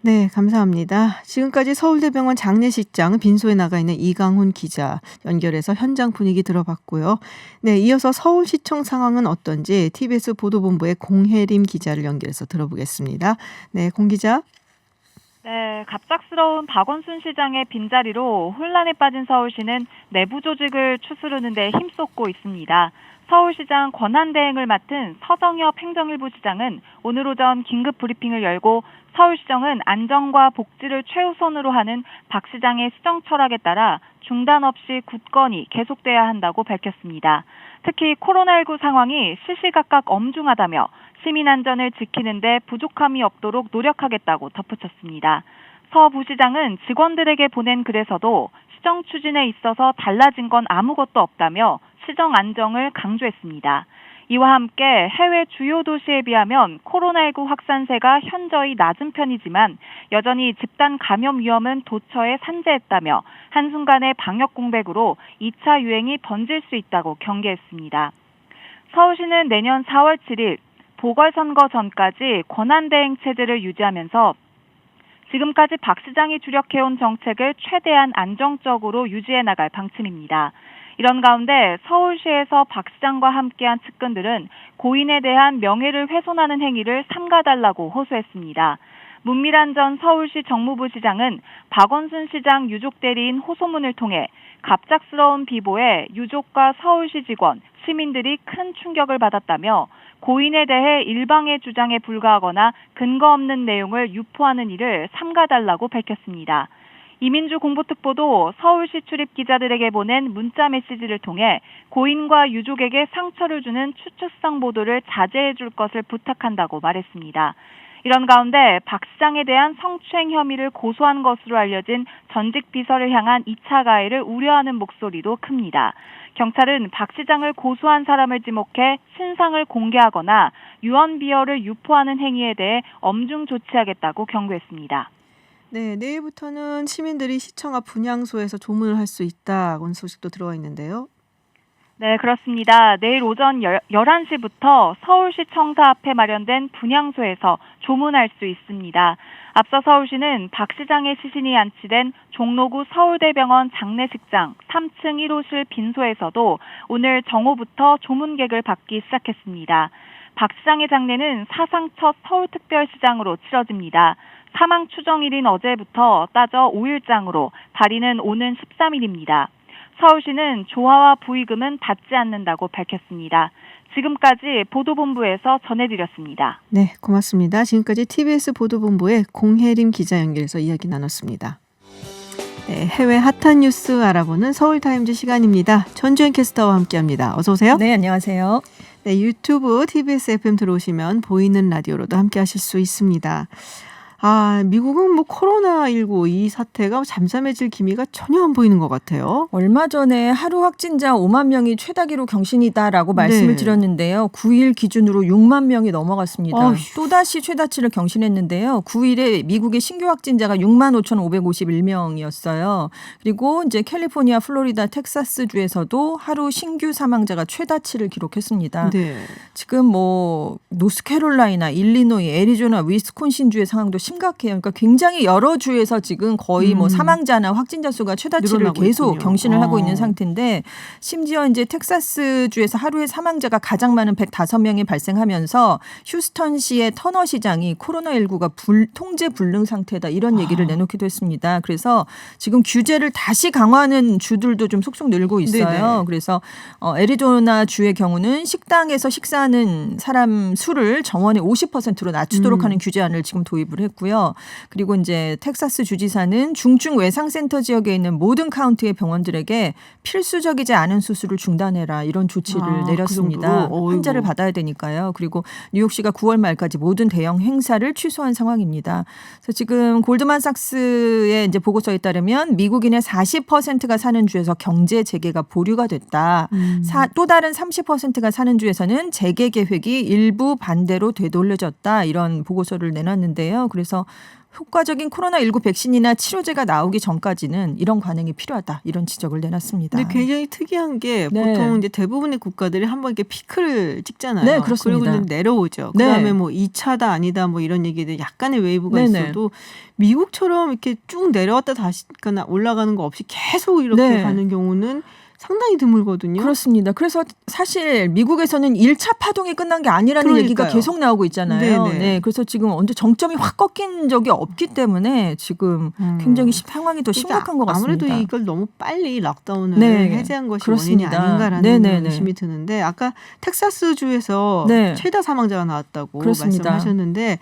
네, 감사합니다. 지금까지 서울대병원 장례식장 빈소에 나가 있는 이강훈 기자 연결해서 현장 분위기 들어봤고요. 네, 이어서 서울시청 상황은 어떤지 TBS 보도본부의 공혜림 기자를 연결해서 들어보겠습니다. 네, 공 기자. 네, 갑작스러운 박원순 시장의 빈자리로 혼란에 빠진 서울시는 내부 조직을 추스르는 데 힘쏟고 있습니다. 서울시장 권한대행을 맡은 서정엽 행정일부 시장은 오늘 오전 긴급 브리핑을 열고 서울시정은 안전과 복지를 최우선으로 하는 박 시장의 시정 철학에 따라 중단 없이 굳건히 계속돼야 한다고 밝혔습니다. 특히 코로나19 상황이 시시각각 엄중하다며 시민 안전을 지키는 데 부족함이 없도록 노력하겠다고 덧붙였습니다. 서 부시장은 직원들에게 보낸 글에서도 시정 추진에 있어서 달라진 건 아무것도 없다며 시정 안정을 강조했습니다. 이와 함께 해외 주요 도시에 비하면 코로나19 확산세가 현저히 낮은 편이지만 여전히 집단 감염 위험은 도처에 산재했다며 한순간의 방역 공백으로 2차 유행이 번질 수 있다고 경계했습니다. 서울시는 내년 4월 7일 보궐선거 전까지 권한대행 체제를 유지하면서 지금까지 박 시장이 주력해온 정책을 최대한 안정적으로 유지해 나갈 방침입니다. 이런 가운데 서울시에서 박 시장과 함께한 측근들은 고인에 대한 명예를 훼손하는 행위를 삼가달라고 호소했습니다. 문미란 전 서울시 정무부시장은 박원순 시장 유족 대리인 호소문을 통해 갑작스러운 비보에 유족과 서울시 직원, 시민들이 큰 충격을 받았다며 고인에 대해 일방의 주장에 불과하거나 근거 없는 내용을 유포하는 일을 삼가달라고 밝혔습니다. 이민주 공보특보도 서울시 출입 기자들에게 보낸 문자 메시지를 통해 고인과 유족에게 상처를 주는 추측성 보도를 자제해 줄 것을 부탁한다고 말했습니다. 이런 가운데 박 시장에 대한 성추행 혐의를 고소한 것으로 알려진 전직 비서를 향한 2차 가해를 우려하는 목소리도 큽니다. 경찰은 박 시장을 고소한 사람을 지목해 신상을 공개하거나 유언비어를 유포하는 행위에 대해 엄중 조치하겠다고 경고했습니다. 네, 내일부터는 시민들이 시청 앞 분향소에서 조문을 할 수 있다는 소식도 들어와 있는데요. 네, 그렇습니다. 내일 오전 11시부터 서울시청사 앞에 마련된 분향소에서 조문할 수 있습니다. 앞서 서울시는 박 시장의 시신이 안치된 종로구 서울대병원 장례식장 3층 1호실 빈소에서도 오늘 정오부터 조문객을 받기 시작했습니다. 박 시장의 장례는 사상 첫 서울특별시장으로 치러집니다. 사망 추정일인 어제부터 따져 5일장으로 발인은 오는 13일입니다. 서울시는 조화와 부의금은 받지 않는다고 밝혔습니다. 지금까지 보도본부에서 전해드렸습니다. 네, 고맙습니다. 지금까지 TBS 보도본부의 공혜림 기자 연결해서 이야기 나눴습니다. 네, 해외 핫한 뉴스 알아보는 서울타임즈 시간입니다. 전주현 캐스터와 함께합니다. 어서 오세요. 네, 안녕하세요. 네, 유튜브 TBS FM 들어오시면 보이는 라디오로도 함께하실 수 있습니다. 미국은 뭐 코로나19 이 사태가 잠잠해질 기미가 전혀 안 보이는 것 같아요. 얼마 전에 하루 확진자 5만 명이 최다 기록 경신이다라고 말씀을 드렸는데요. 9일 기준으로 6만 명이 넘어갔습니다. 또다시 최다치를 경신했는데요. 9일에 미국의 신규 확진자가 6만 5,551명이었어요. 그리고 이제 캘리포니아, 플로리다, 텍사스 주에서도 하루 신규 사망자가 최다치를 기록했습니다. 지금 뭐 노스캐롤라이나, 일리노이, 애리조나, 위스콘신 주의 상황도 심각해요. 그러니까 굉장히 여러 주에서 지금 거의 뭐 사망자나 확진자 수가 최다치를 계속 있군요. 경신을 하고 있는 상태인데 심지어 이제 텍사스 주에서 하루에 사망자가 가장 많은 105명이 발생하면서 휴스턴시의 터너 시장이 코로나19가 통제 불능 상태다 이런 얘기를 내놓기도 했습니다. 그래서 지금 규제를 다시 강화하는 주들도 좀 속속 늘고 있어요. 그래서 애리조나 주의 경우는 식당에서 식사하는 사람 수를 정원의 50%로 낮추도록 하는 규제안을 지금 도입을 했고요. 그리고 이제 텍사스 주지사는 중증 외상센터 지역에 있는 모든 카운티의 병원들에게 필수적이지 않은 수술을 중단해라 이런 조치를 내렸습니다. 환자를 받아야 되니까요. 그리고 뉴욕시가 9월 말까지 모든 대형 행사를 취소한 상황입니다. 그래서 지금 골드만삭스의 이제 보고서에 따르면 미국인의 40%가 사는 주에서 경제 재개가 보류가 됐다. 또 다른 30%가 사는 주에서는 재개 계획이 일부 반대로 되돌려졌다. 이런 보고서를 내놨는데요. 그래서 효과적인 코로나19 백신이나 치료제가 나오기 전까지는 이런 관행이 필요하다. 이런 지적을 내놨습니다. 근데 굉장히 특이한 게 보통 이제 대부분의 국가들이 한번 이렇게 피크를 찍잖아요. 네, 그렇습니다. 그리고 이제 내려오죠. 그다음에 뭐 2차다 아니다 뭐 이런 얘기들 약간의 웨이브가 있어도 미국처럼 이렇게 쭉 내려왔다 다시 올라가는 거 없이 계속 이렇게 가는 경우는 상당히 드물거든요. 그렇습니다. 그래서 사실 미국에서는 1차 파동이 끝난 게 아니라는 얘기가 계속 나오고 있잖아요. 그래서 지금 언제 정점이 확 꺾인 적이 없기 때문에 지금 굉장히 상황이 더 심각한 것 같습니다. 아무래도 이걸 너무 빨리 락다운을 해제한 것이 원인이 아닌가라는 의심이 드는데 아까 텍사스주에서 최다 사망자가 나왔다고 말씀하셨는데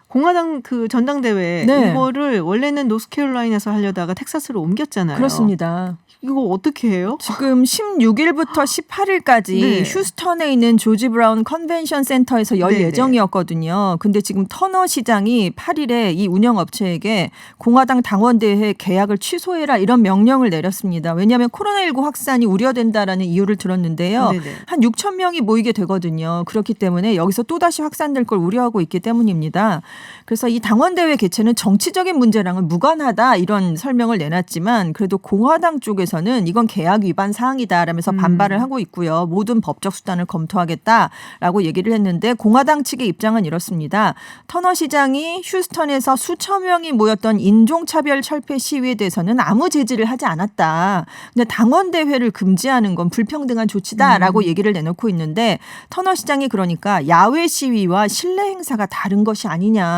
공화당 그 전당대회 이거를 원래는 노스캐롤라이나에서 하려다가 텍사스로 옮겼잖아요. 그렇습니다. 이거 어떻게 해요? 지금 16일부터 18일까지 휴스턴에 있는 조지 브라운 컨벤션 센터에서 열 예정이었거든요. 근데 지금 터너 시장이 8일에 이 운영업체에게 공화당 당원대회 계약을 취소해라 이런 명령을 내렸습니다. 왜냐하면 코로나19 확산이 우려된다라는 이유를 들었는데요. 한 6천 명이 모이게 되거든요. 그렇기 때문에 여기서 또다시 확산될 걸 우려하고 있기 때문입니다. 그래서 이 당원대회 개최는 정치적인 문제랑은 무관하다 이런 설명을 내놨지만 그래도 공화당 쪽에서는 이건 계약 위반 사항이다라면서 반발을 하고 있고요. 모든 법적 수단을 검토하겠다라고 얘기를 했는데 공화당 측의 입장은 이렇습니다. 터너 시장이 휴스턴에서 수천 명이 모였던 인종차별 철폐 시위에 대해서는 아무 제지를 하지 않았다. 근데 당원대회를 금지하는 건 불평등한 조치다라고 얘기를 내놓고 있는데 터너 시장이 그러니까 야외 시위와 실내 행사가 다른 것이 아니냐.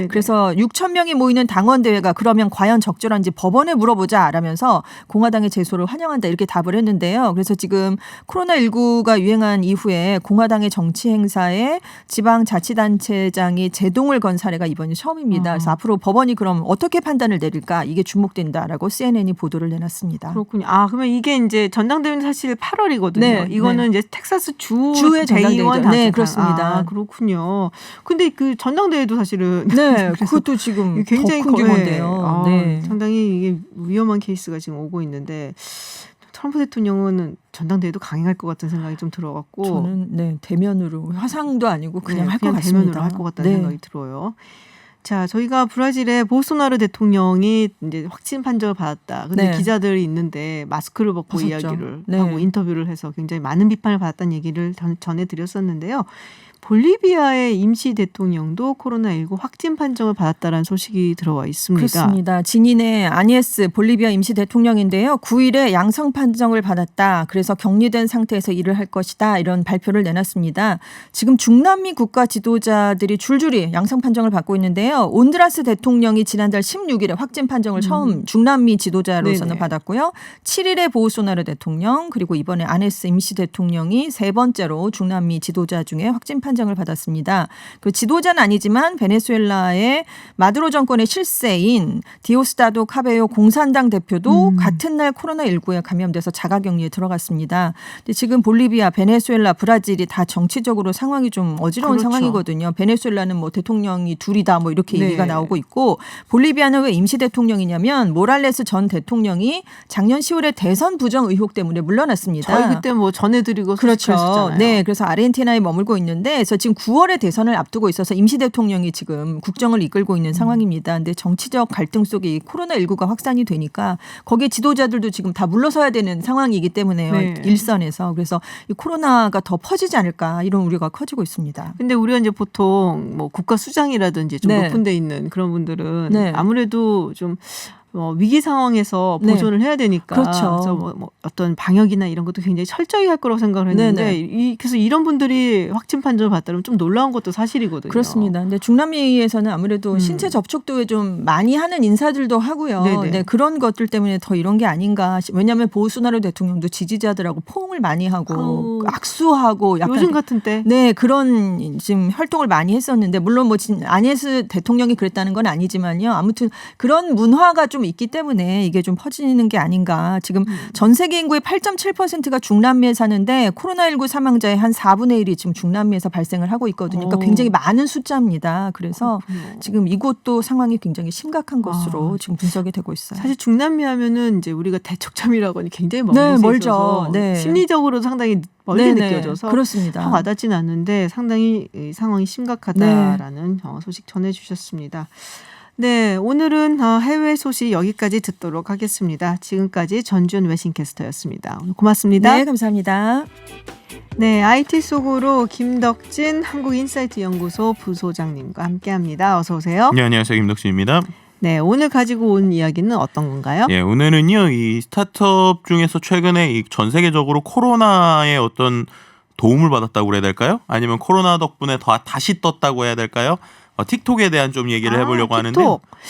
그래서 6천 명이 모이는 당원대회가 그러면 과연 적절한지 법원에 물어보자라면서 공화당의 제소를 환영한다 이렇게 답을 했는데요. 그래서 지금 코로나19가 유행한 이후에 공화당의 정치 행사에 지방자치단체장이 제동을 건 사례가 이번이 처음입니다. 그래서 앞으로 법원이 그럼 어떻게 판단을 내릴까 이게 주목된다라고 CNN이 보도를 내놨습니다. 그렇군요. 그러면 이게 이제 전당대회는 사실 8월이거든요. 이거는 이제 텍사스 주의 전당대회죠. 네, 그렇습니다. 그렇군요. 근데 그 전당대회도 사실은 그것도 지금 굉장히 더 큰 규모인데요. 상당히 이게 위험한 케이스가 지금 오고 있는데 트럼프 대통령은 전당대회도 강행할 것 같은 생각이 좀 들어갖고 저는 대면으로 화상도 아니고 그냥 할 것 같습니다. 대면으로 할 것 같다는 생각이 들어요. 자, 저희가 브라질의 볼소나루 대통령이 이제 확진 판정을 받았다. 근데 기자들이 있는데 마스크를 벗고 이야기를 하고 인터뷰를 해서 굉장히 많은 비판을 받았다는 얘기를 전해드렸었는데요. 볼리비아의 임시 대통령도 코로나19 확진 판정을 받았다는 소식이 들어와 있습니다. 그렇습니다. 진인의 아니에스 볼리비아 임시 대통령인데요. 9일에 양성 판정을 받았다. 그래서 격리된 상태에서 일을 할 것이다. 이런 발표를 내놨습니다. 지금 중남미 국가 지도자들이 줄줄이 양성 판정을 받고 있는데요. 온드라스 대통령이 지난달 16일에 확진 판정을 처음 중남미 지도자로서는 받았고요. 7일에 보우소나루 대통령 그리고 이번에 아네스 임시 대통령이 세 번째로 중남미 지도자 중에 확진 판정을 판정을 받았습니다. 그 지도자는 아니지만 베네수엘라의 마두로 정권의 실세인 디오스다도 카베요 공산당 대표도 같은 날 코로나19에 감염돼서 자가격리에 들어갔습니다. 근데 지금 볼리비아, 베네수엘라, 브라질이 다 정치적으로 상황이 좀 어지러운 그렇죠. 상황이거든요. 베네수엘라는 뭐 대통령이 둘이다 뭐 이렇게 네. 얘기가 나오고 있고 볼리비아는 왜 임시 대통령이냐면 모랄레스 전 대통령이 작년 10월에 대선 부정 의혹 때문에 물러났습니다. 저희 그때 뭐 전해드리고 그렇죠. 소식했었잖아요. 네, 그래서 아르헨티나에 머물고 있는데, 그래서 지금 9월에 대선을 앞두고 있어서 임시 대통령이 지금 국정을 이끌고 있는 상황입니다. 근데 정치적 갈등 속에 이 코로나19가 확산이 되니까 거기에 지도자들도 지금 다 물러서야 되는 상황이기 때문에요. 네. 일선에서. 그래서 이 코로나가 더 퍼지지 않을까 이런 우려가 커지고 있습니다. 근데 우리가 이제 보통 뭐 국가 수장이라든지 좀 네. 높은 데 있는 그런 분들은 네. 아무래도 좀 위기 상황에서 네. 보존을 해야 되니까 그렇죠. 그래서 뭐 어떤 방역이나 이런 것도 굉장히 철저히 할 거라고 생각을 했는데 네네. 그래서 이런 분들이 확진 판정을 받다면 좀 놀라운 것도 사실이거든요. 그렇습니다. 근데 중남미에서는 아무래도 신체 접촉도 좀 많이 하는 인사들도 하고요. 네네. 네, 그런 것들 때문에 더 이런 게 아닌가. 왜냐하면 보우소나루 대통령도 지지자들하고 포옹을 많이 하고 아우. 악수하고 약간 요즘 같은 때 네, 그런 지금 활동을 많이 했었는데 물론 뭐 아니에스 대통령이 그랬다는 건 아니지만요. 아무튼 그런 문화가 좀 있기 때문에 이게 좀 퍼지는 게 아닌가. 지금 전 세계 인구의 8.7%가 중남미에 사는데 코로나19 사망자의 한 4분의 1이 지금 중남미에서 발생을 하고 있거든요. 그러니까 굉장히 많은 숫자입니다. 그래서 그렇군요. 지금 이곳도 상황이 굉장히 심각한 것으로 지금 분석이 되고 있어요. 사실 중남미 하면은 이제 우리가 대척점이라고 하니 굉장히 먼 네, 곳에 멀죠. 있어서 네. 심리적으로 상당히 멀리 네네. 느껴져서 그렇습니다. 확 와닿진 않는데 상당히 이 상황이 심각하다라는 소식 전해주셨습니다. 네, 오늘은 해외 소식 여기까지 듣도록 하겠습니다. 지금까지 전준 외신캐스터였습니다. 오늘 고맙습니다. 네, 감사합니다. 네, IT 속으로 김덕진 한국인사이트 연구소 부소장님과 함께합니다. 어서 오세요. 네, 안녕하세요. 김덕진입니다. 네, 오늘 가지고 온 이야기는 어떤 건가요? 예, 오늘은요. 이 스타트업 중에서 최근에 이 전 세계적으로 코로나의 어떤 도움을 받았다고 그래야 될까요? 아니면 코로나 덕분에 다시 떴다고 해야 될까요? 틱톡에 대한 좀 얘기를 해보려고 하는데.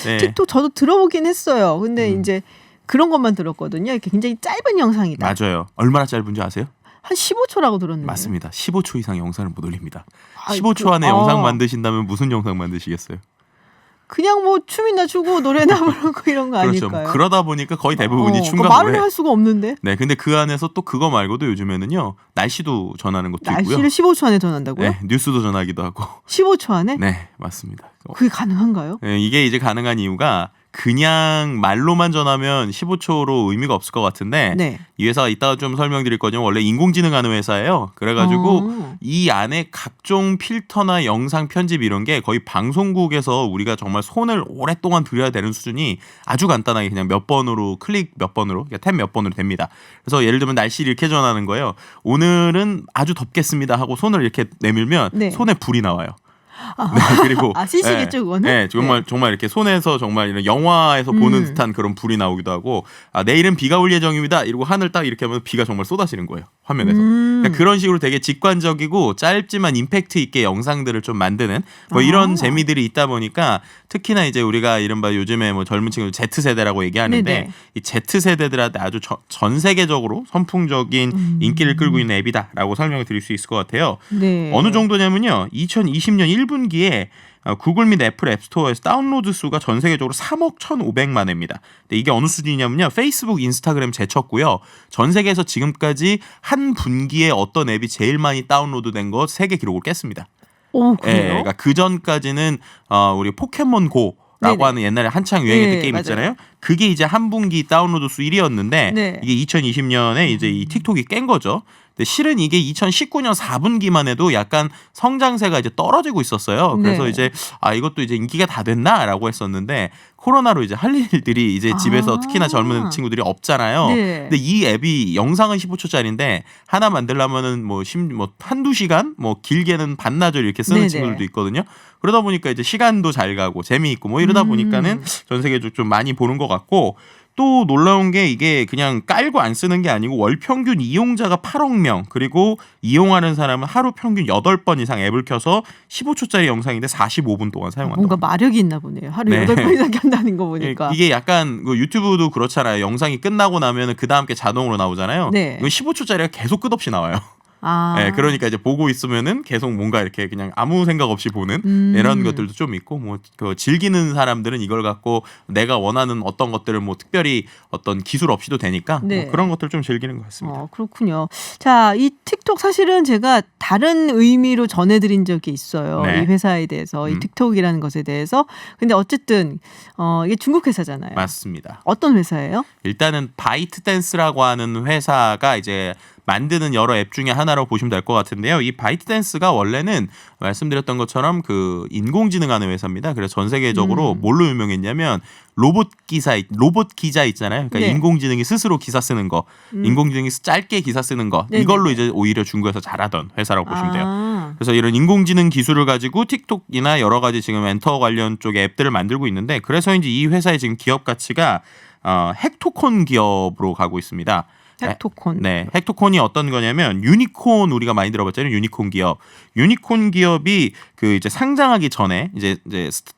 네. 틱톡 저도 들어보긴 했어요. 근데 이제 그런 것만 들었거든요. 굉장히 짧은 영상이다. 맞아요. 얼마나 짧은지 아세요? 한 15초라고 들었는데. 맞습니다. 15초 이상 영상을 못 올립니다. 아이고, 15초 안에 영상 만드신다면 무슨 영상 만드시겠어요? 그냥 뭐 춤이나 추고 노래나 부르고 이런 거 그렇죠. 아닐까요? 그러다 보니까 거의 대부분이 춤과 말을 노래. 할 수가 없는데. 네, 근데 그 안에서 또 그거 말고도 요즘에는요. 날씨도 전하는 것도 있고요. 날씨를 15초 안에 전한다고요? 네, 뉴스도 전하기도 하고. 15초 안에? 네, 맞습니다. 그게 가능한가요? 네, 이게 이제 가능한 이유가 그냥 말로만 전하면 15초로 의미가 없을 것 같은데 네. 이 회사가 이따가 좀 설명드릴 거죠. 원래 인공지능 하는 회사예요. 그래가지고 이 안에 각종 필터나 영상 편집 이런 게 거의 방송국에서 우리가 정말 손을 오랫동안 들여야 되는 수준이 아주 간단하게 그냥 몇 번으로 클릭 몇 번으로 탭 몇 번으로 됩니다. 그래서 예를 들면 날씨를 이렇게 전하는 거예요. 오늘은 아주 덥겠습니다 하고 손을 이렇게 내밀면 네. 손에 불이 나와요. 네, 그리고 CC겠죠, 그거는? 네, 정말 이렇게 손에서 정말 이런 영화에서 보는 듯한 그런 불이 나오기도 하고 내일은 비가 올 예정입니다. 이러고 하늘 딱 이렇게 하면 비가 정말 쏟아지는 거예요. 화면에서. 그러니까 그런 식으로 되게 직관적이고 짧지만 임팩트 있게 영상들을 좀 만드는 뭐 이런 재미들이 있다 보니까 특히나 이제 우리가 이른바 요즘에 뭐 젊은 친구들 Z세대라고 얘기하는데 네네. 이 Z세대들한테 아주 전 세계적으로 선풍적인 인기를 끌고 있는 앱이다라고 설명을 드릴 수 있을 것 같아요. 네. 어느 정도냐면요. 2020년 1분기에 구글 및 애플 앱스토어에서 다운로드 수가 전 세계적으로 3억 1,500만 회입니다. 근데 이게 어느 수준이냐면요. 페이스북, 인스타그램 제쳤고요. 전 세계에서 지금까지 한 분기에 어떤 앱이 제일 많이 다운로드된 거 세계 기록을 깼습니다. 오, 그래요? 예, 그러니까 그 전까지는 우리 포켓몬 고 라고 네네. 하는 옛날에 한창 유행했던 네, 게임 맞아요. 있잖아요. 그게 이제 한 분기 다운로드 수 1위였는데 네. 이게 2020년에 이제 이 틱톡이 깬 거죠. 근데 실은 이게 2019년 4분기만 해도 약간 성장세가 이제 떨어지고 있었어요. 그래서 네. 이제 이것도 이제 인기가 다 됐나라고 했었는데 코로나로 이제 할 일들이 이제 집에서 특히나 젊은 친구들이 없잖아요. 네. 근데 이 앱이 영상은 15초짜리인데 하나 만들려면은 뭐 한두 시간 뭐 길게는 반나절 이렇게 쓰는 네네. 친구들도 있거든요. 그러다 보니까 이제 시간도 잘 가고 재미있고 뭐 이러다 보니까는 전 세계적으로 좀 많이 보는 것 같고 또 놀라운 게 이게 그냥 깔고 안 쓰는 게 아니고 월 평균 이용자가 8억 명 그리고 이용하는 사람은 하루 평균 8번 이상 앱을 켜서 15초짜리 영상인데 45분 동안 사용한다. 뭔가 마력이 있나 보네요. 하루 네. 8번 이상 한다는 거 보니까. 이게 약간 유튜브도 그렇잖아요. 영상이 끝나고 나면 그 다음 게 자동으로 나오잖아요. 네. 이건 15초짜리가 계속 끝없이 나와요. 네, 그러니까 이제 보고 있으면은 계속 뭔가 이렇게 그냥 아무 생각 없이 보는 이런 것들도 좀 있고 뭐 그 즐기는 사람들은 이걸 갖고 내가 원하는 어떤 것들을 뭐 특별히 어떤 기술 없이도 되니까 뭐 그런 것들 좀 즐기는 것 같습니다. 그렇군요. 자, 이 틱톡 사실은 제가 다른 의미로 전해드린 적이 있어요. 이 회사에 대해서 이 틱톡이라는 것에 대해서. 근데 어쨌든 이게 중국 회사잖아요. 맞습니다. 어떤 회사예요? 일단은 바이트댄스라고 하는 회사가 이제 만드는 여러 앱 중에 하나로 보시면 될 것 같은데요. 이 바이트댄스가 원래는 말씀드렸던 것처럼 그 인공지능하는 회사입니다. 그래서 전 세계적으로 뭘로 유명했냐면 로봇 기자 있잖아요. 그러니까 인공지능이 스스로 기사 쓰는 거, 인공지능이 짧게 기사 쓰는 거 이걸로 이제 오히려 중국에서 잘하던 회사라고 보시면 돼요. 그래서 이런 인공지능 기술을 가지고 틱톡이나 여러 가지 지금 엔터 관련 쪽의 앱들을 만들고 있는데 그래서인지 이 회사의 지금 기업 가치가 헥토콘 기업으로 가고 있습니다. 헥토콘. 네, 헥토콘이 어떤 거냐면 유니콘 우리가 많이 들어봤잖아요. 유니콘 기업. 유니콘 기업이 그 이제 상장하기 전에 이제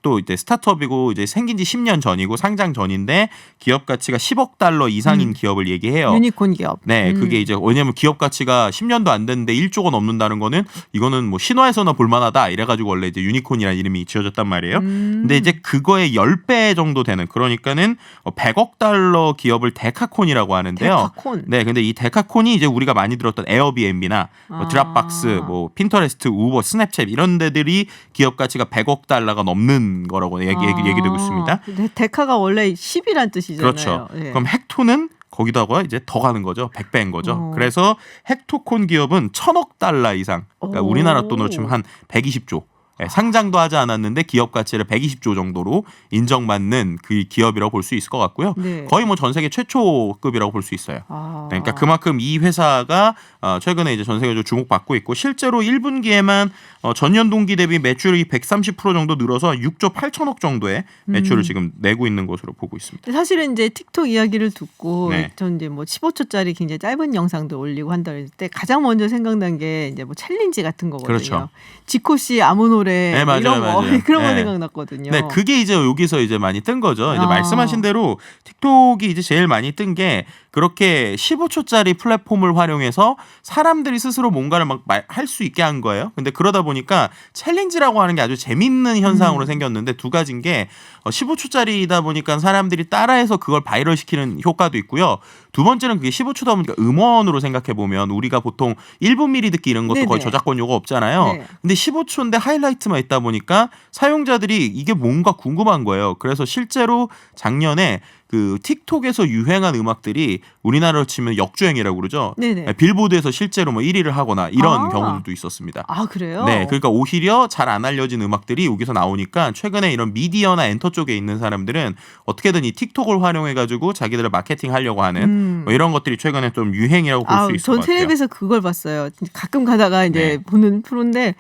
또 이제 스타트업이고 이제 생긴 지 10년 전이고 상장 전인데 기업 가치가 10억 달러 이상인 기업을 얘기해요. 유니콘 기업. 네, 그게 이제 왜냐면 기업 가치가 10년도 안 됐는데 1조가 넘는다는 거는 이거는 뭐 신화에서나 볼만하다 이래가지고 원래 이제 유니콘이라는 이름이 지어졌단 말이에요. 근데 이제 그거의 10배 정도 되는 그러니까는 100억 달러 기업을 데카콘이라고 하는데요. 데카콘. 네, 근데 이 데카콘이 이제 우리가 많이 들었던 에어비앤비나 뭐 드랍박스, 뭐 핀터레스트, 우버, 스냅챗 이런 데들이 기업 가치가 100억 달러가 넘는 거라고 얘기되고 있습니다. 데카가 원래 10이란 뜻이잖아요. 그렇죠. 그럼 헥토는 거기다가 이제 더 가는 거죠. 100배인 거죠. 그래서 헥토콘 기업은 1000억 달러 이상, 그러니까 우리나라 돈으로 치면 한 120조. 네, 상장도 하지 않았는데 기업 가치를 120조 정도로 인정받는 그 기업이라고 볼 수 있을 것 같고요. 거의 뭐 전 세계 최초급이라고 볼 수 있어요. 그러니까 그만큼 이 회사가 최근에 이제 전 세계적으로 주목받고 있고 실제로 1분기에만 전년 동기 대비 매출이 130% 정도 늘어서 6조 8천억 정도의 매출을 지금 내고 있는 것으로 보고 있습니다. 사실은 이제 틱톡 이야기를 듣고 전 이제 뭐 15초짜리 굉장히 짧은 영상도 올리고 한다 그럴 때 가장 먼저 생각난 게 이제 뭐 챌린지 같은 거거든요. 그렇죠. 지코 씨 아무 노래 네, 맞아요, 이런 거 맞아요. 그런 거 생각났거든요. 네, 그게 이제 여기서 이제 많이 뜬 거죠. 이제 말씀하신 대로 틱톡이 이제 제일 많이 뜬 게 그렇게 15초짜리 플랫폼을 활용해서 사람들이 스스로 뭔가를 막 할 수 있게 한 거예요. 근데 그러다 보니까 챌린지라고 하는 게 아주 재밌는 현상으로 생겼는데 두 가지인 게 15초짜리이다 보니까 사람들이 따라해서 그걸 바이럴시키는 효과도 있고요. 두 번째는 그게 15초다 보니까 음원으로 생각해 보면 우리가 보통 1분 미리 듣기 이런 것도 거의 저작권료가 없잖아요. 근데 15초인데 하이라이트만 있다 보니까 사용자들이 이게 뭔가 궁금한 거예요. 그래서 실제로 작년에 그 틱톡에서 유행한 음악들이 우리나라로 치면 역주행이라고 그러죠. 빌보드에서 실제로 뭐 1위를 하거나 이런 경우들도 있었습니다. 아, 그래요? 네, 그러니까 오히려 잘 안 알려진 음악들이 여기서 나오니까 최근에 이런 미디어나 엔터 쪽에 있는 사람들은 어떻게든 이 틱톡을 활용해가지고 자기들을 마케팅하려고 하는 뭐 이런 것들이 최근에 좀 유행이라고 볼 수 있을 것 같아요. 전 텔레비에서 그걸 봤어요. 가끔 가다가 이제 보는 프로인데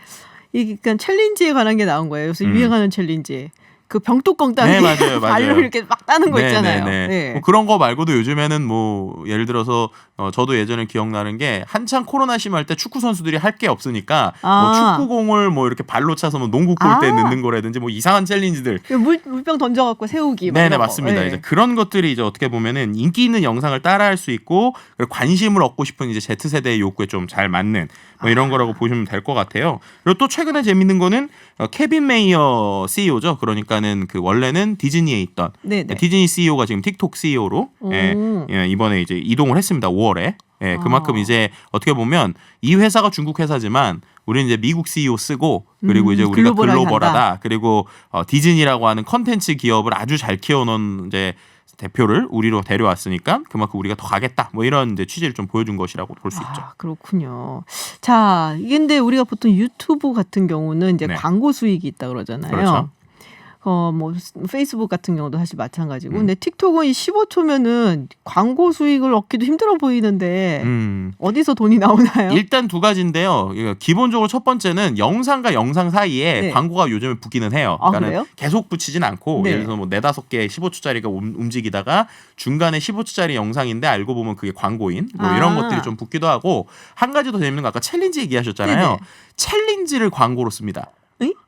이게 그러니까 챌린지에 관한 게 나온 거예요. 그래서 유행하는 챌린지. 그 병뚜껑 따는 게 발로 이렇게 막 따는 거 있잖아요. 뭐 그런 거 말고도 요즘에는 뭐 예를 들어서 저도 예전에 기억나는 게 한창 코로나 심할 때 축구 선수들이 할 게 없으니까 뭐 축구공을 뭐 이렇게 발로 차서 뭐 농구 골 때 넣는 거라든지 뭐 이상한 챌린지들 물병 던져갖고 세우기 네네 맞습니다. 이제 그런 것들이 이제 어떻게 보면은 인기 있는 영상을 따라할 수 있고 관심을 얻고 싶은 이제 Z 세대의 욕구에 좀 잘 맞는 뭐 이런 거라고 보시면 될 것 같아요. 그리고 또 최근에 재밌는 거는 케빈 메이어 CEO죠. 그러니까는 그 원래는 디즈니에 있던 디즈니 CEO가 지금 틱톡 CEO로 이번에 이제 이동을 했습니다. 5월에. 그만큼 이제 어떻게 보면 이 회사가 중국 회사지만 우리는 이제 미국 CEO 쓰고 그리고 이제 우리가 글로벌하다. 그리고 디즈니라고 하는 컨텐츠 기업을 아주 잘 키워놓은 이제 대표를 우리로 데려왔으니까 그만큼 우리가 더 가겠다. 뭐 이런 이제 취지를 좀 보여준 것이라고 볼 수 있죠. 그렇군요. 자, 이게 근데 우리가 보통 유튜브 같은 경우는 이제 광고 수익이 있다 그러잖아요. 그렇죠. 뭐 페이스북 같은 경우도 사실 마찬가지고. 근데 틱톡은 15초면은 광고 수익을 얻기도 힘들어 보이는데 어디서 돈이 나오나요? 일단 두 가지인데요. 기본적으로 첫 번째는 영상과 영상 사이에 광고가 요즘에 붙기는 해요. 그러니까 계속 붙이진 않고 예를 들어서 뭐 4-5개 15초짜리가 움직이다가 중간에 15초짜리 영상인데 알고 보면 그게 광고인 뭐 이런 것들이 좀 붙기도 하고 한 가지 더 재밌는 거 아까 챌린지 얘기하셨잖아요. 챌린지를 광고로 씁니다.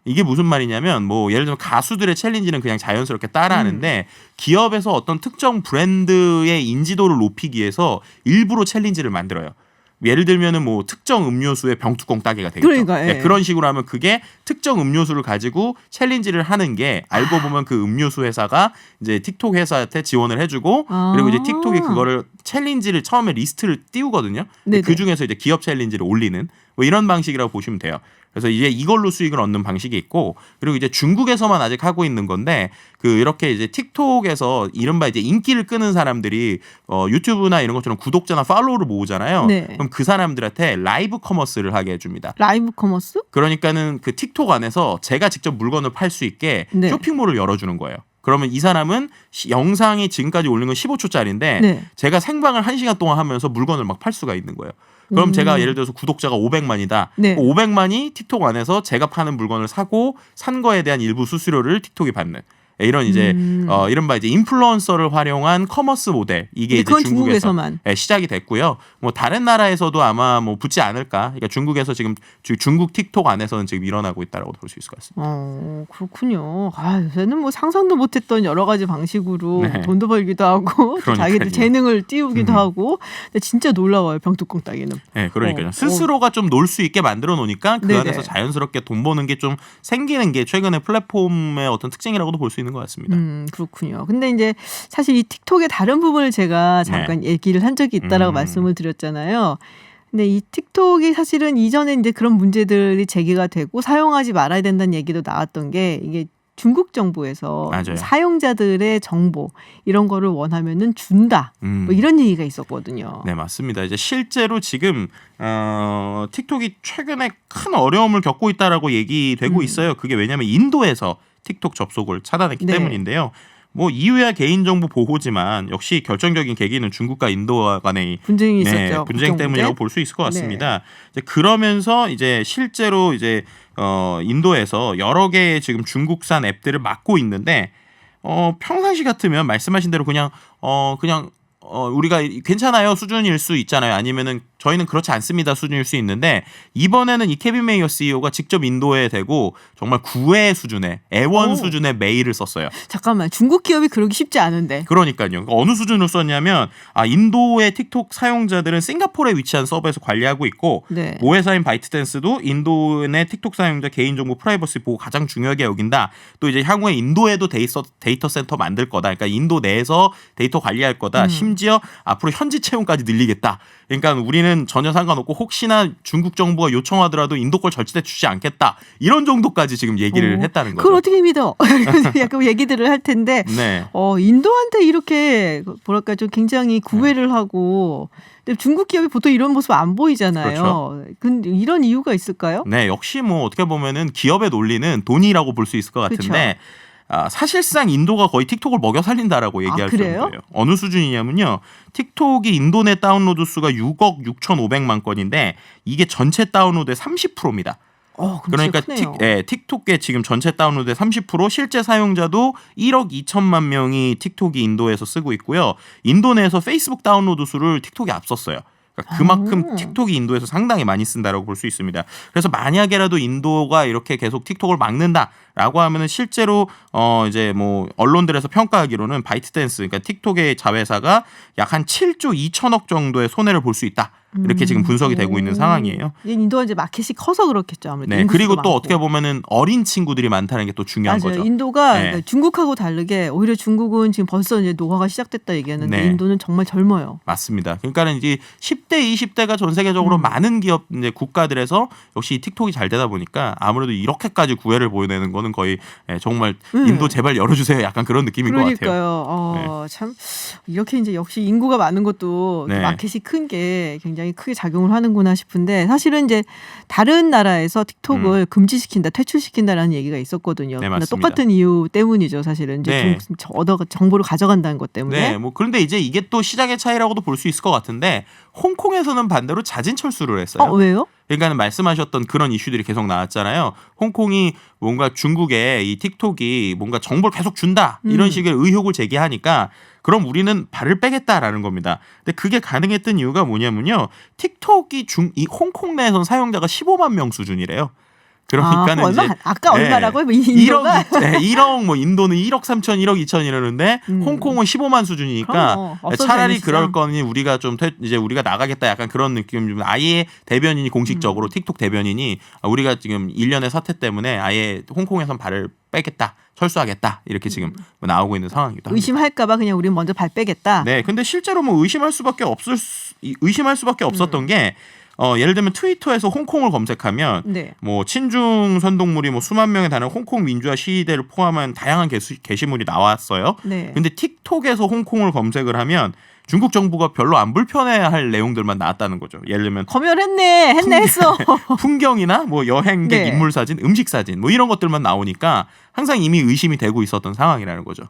이게 무슨 말이냐면 뭐 예를 들면 가수들의 챌린지는 그냥 자연스럽게 따라하는데 기업에서 어떤 특정 브랜드의 인지도를 높이기 위해서 일부러 챌린지를 만들어요. 예를 들면은 뭐 특정 음료수의 병뚜껑 따기가 되겠죠. 그러니까, 예. 네, 그런 식으로 하면 그게 특정 음료수를 가지고 챌린지를 하는 게 알고 보면 그 음료수 회사가 이제 틱톡 회사한테 지원을 해주고 그리고 이제 틱톡이 그거를 챌린지를 처음에 리스트를 띄우거든요. 그 중에서 이제 기업 챌린지를 올리는 뭐 이런 방식이라고 보시면 돼요. 그래서 이제 이걸로 수익을 얻는 방식이 있고 그리고 이제 중국에서만 아직 하고 있는 건데 그 이렇게 이제 틱톡에서 이른바 이제 인기를 끄는 사람들이 유튜브나 이런 것처럼 구독자나 팔로우를 모으잖아요. 네. 그럼 그 사람들한테 라이브 커머스를 하게 해줍니다. 라이브 커머스? 그러니까는 그 틱톡 안에서 제가 직접 물건을 팔 수 있게 네. 쇼핑몰을 열어주는 거예요. 그러면 이 사람은 영상이 지금까지 올린 건 15초짜리인데 제가 생방을 1시간 동안 하면서 물건을 막 팔 수가 있는 거예요. 그럼 제가 예를 들어서 구독자가 500만이다. 네. 500만이 틱톡 안에서 제가 파는 물건을 사고 산 거에 대한 일부 수수료를 틱톡이 받는 이런 이제 이른바 이제 인플루언서를 활용한 커머스 모델 이게 이제 중국에서만 시작이 됐고요. 뭐 다른 나라에서도 아마 뭐 붙지 않을까. 그러니까 중국에서 지금 중국 틱톡 안에서는 지금 일어나고 있다라고 볼 수 있을 것 같습니다. 그렇군요. 요새는 뭐 상상도 못했던 여러 가지 방식으로 돈도 벌기도 하고 자기들 재능을 띄우기도 하고. 근데 진짜 놀라워요. 병뚜껑 따기는. 네, 그러니까요. 스스로가 좀 놀 수 있게 만들어 놓으니까 그 안에서 자연스럽게 돈 버는 게 좀 생기는 게 최근에 플랫폼의 어떤 특징이라고도 볼 수 있는 것 같습니다. 그렇군요. 근데 이제 사실 이 틱톡의 다른 부분을 제가 잠깐 얘기를 한 적이 있다라고 말씀을 드렸잖아요. 근데 이 틱톡이 사실은 이전에 이제 그런 문제들이 제기가 되고 사용하지 말아야 된다는 얘기도 나왔던 게 이게 중국 정부에서 사용자들의 정보 이런 거를 원하면은 준다. 뭐 이런 얘기가 있었거든요. 네, 맞습니다. 이제 실제로 지금 틱톡이 최근에 큰 어려움을 겪고 있다라고 얘기되고 있어요. 그게 왜냐하면 인도에서 틱톡 접속을 차단했기 때문인데요. 뭐 이유야 개인정보 보호지만 역시 결정적인 계기는 중국과 인도와 간의 분쟁이 있었죠. 분쟁 때문이라고 볼 수 있을 것 같습니다. 이제 그러면서 이제 실제로 이제 인도에서 여러 개의 지금 중국산 앱들을 막고 있는데 평상시 같으면 말씀하신 대로 그냥 우리가 괜찮아요 수준일 수 있잖아요. 아니면은 저희는 그렇지 않습니다 수준일 수 있는데 이번에는 이 케빈 메이어 CEO가 직접 인도에 대고 정말 구애 수준의 애원 수준의 메일을 썼어요. 잠깐만 중국 기업이 그러기 쉽지 않은데. 그러니까요. 어느 수준으로 썼냐면 인도의 틱톡 사용자들은 싱가포르에 위치한 서버에서 관리하고 있고 모 회사인 바이트댄스도 인도 내 틱톡 사용자 개인정보 프라이버시 보호 가장 중요하게 여긴다. 또 이제 향후에 인도에도 데이터 센터 만들 거다. 그러니까 인도 내에서 데이터 관리할 거다. 심지어 앞으로 현지 채용까지 늘리겠다. 그러니까 우리는 전혀 상관없고 혹시나 중국 정부가 요청하더라도 인도 걸 절대 주지 않겠다. 이런 정도까지 지금 얘기를 했다는 거죠. 그걸 어떻게 믿어? 약간 얘기들을 할 텐데 인도한테 이렇게 뭐랄까 좀 굉장히 구애를 하고 근데 중국 기업이 보통 이런 모습 안 보이잖아요. 그렇죠. 근데 이런 이유가 있을까요? 네, 역시 뭐 어떻게 보면은 기업의 논리는 돈이라고 볼 수 있을 것 같은데 사실상 인도가 거의 틱톡을 먹여 살린다라고 얘기할 정도예요. 어느 수준이냐면요. 틱톡이 인도 내 다운로드 수가 6억 6,500만 건인데 이게 전체 다운로드의 30%입니다. 그러니까 틱톡의 지금 전체 다운로드의 30% 실제 사용자도 1억 2천만 명이 틱톡이 인도에서 쓰고 있고요. 인도 내에서 페이스북 다운로드 수를 틱톡이 앞섰어요. 그만큼 틱톡이 인도에서 상당히 많이 쓴다라고 볼 수 있습니다. 그래서 만약에라도 인도가 이렇게 계속 틱톡을 막는다라고 하면은 실제로 이제 뭐 언론들에서 평가하기로는 바이트댄스 그러니까 틱톡의 자회사가 약 한 7조 2천억 정도의 손해를 볼 수 있다. 이렇게 지금 분석이 되고 있는 상황이에요. 인도가 이제 마켓이 커서 그렇겠죠. 아무래도. 네, 그리고 또 어떻게 보면은 어린 친구들이 많다는 게 또 중요한 거죠. 인도가 그러니까 중국하고 다르게 오히려 중국은 지금 벌써 이제 노화가 시작됐다 얘기하는데 인도는 정말 젊어요. 맞습니다. 그러니까는 이제 10대, 20대가 전 세계적으로 많은 기업 이제 국가들에서 역시 틱톡이 잘 되다 보니까 아무래도 이렇게까지 구애를 보여내는 거는 거의 정말 인도 제발 열어주세요. 약간 그런 느낌인 것 같아요. 그러니까요. 참 이렇게 이제 역시 인구가 많은 것도 마켓이 큰 게 굉장히 크게 작용을 하는구나 싶은데 사실은 이제 다른 나라에서 틱톡을 금지시킨다, 퇴출시킨다라는 얘기가 있었거든요. 네, 맞습니다. 똑같은 이유 때문이죠, 사실은 이제 정보를 가져간다는 것 때문에. 네, 뭐 그런데 이제 이게 또 시장의 차이라고도 볼 수 있을 것 같은데 홍콩에서는 반대로 자진 철수를 했어요. 왜요? 그러니까 말씀하셨던 그런 이슈들이 계속 나왔잖아요. 홍콩이 뭔가 중국에 이 틱톡이 뭔가 정보를 계속 준다 이런 식의 의혹을 제기하니까 그럼 우리는 발을 빼겠다라는 겁니다. 근데 그게 가능했던 이유가 뭐냐면요. 틱톡이 이 홍콩 내에선 사용자가 15만 명 수준이래요. 그러니까는 얼마, 이제 아까 얼마라고요? 인도가 1억 뭐 인도는 1억 3천, 1억 2천 이러는데 홍콩은 15만 수준이니까 차라리 그럴 거니 우리가 좀 이제 우리가 나가겠다 약간 그런 느낌 좀 아예 대변인이 공식적으로 틱톡 대변인이 우리가 지금 1년의 사태 때문에 아예 홍콩에선 발을 빼겠다. 철수하겠다. 이렇게 지금 나오고 있는 상황이기도 합니다. 의심할까 봐 그냥 우리 먼저 발 빼겠다. 네. 근데 실제로 뭐 의심할 수밖에 없었던 게 예를 들면 트위터에서 홍콩을 검색하면 네. 뭐 친중 선동물이 뭐 수만 명에 달하는 홍콩 민주화 시위대를 포함한 다양한 게시물이 나왔어요. 네. 근데 틱톡에서 홍콩을 검색을 하면 중국 정부가 별로 안 불편해할 내용들만 나왔다는 거죠. 예를 들면 했어. 풍경이나 뭐 여행객 네. 인물 사진, 음식 사진 뭐 이런 것들만 나오니까 항상 이미 의심이 되고 있었던 상황이라는 거죠.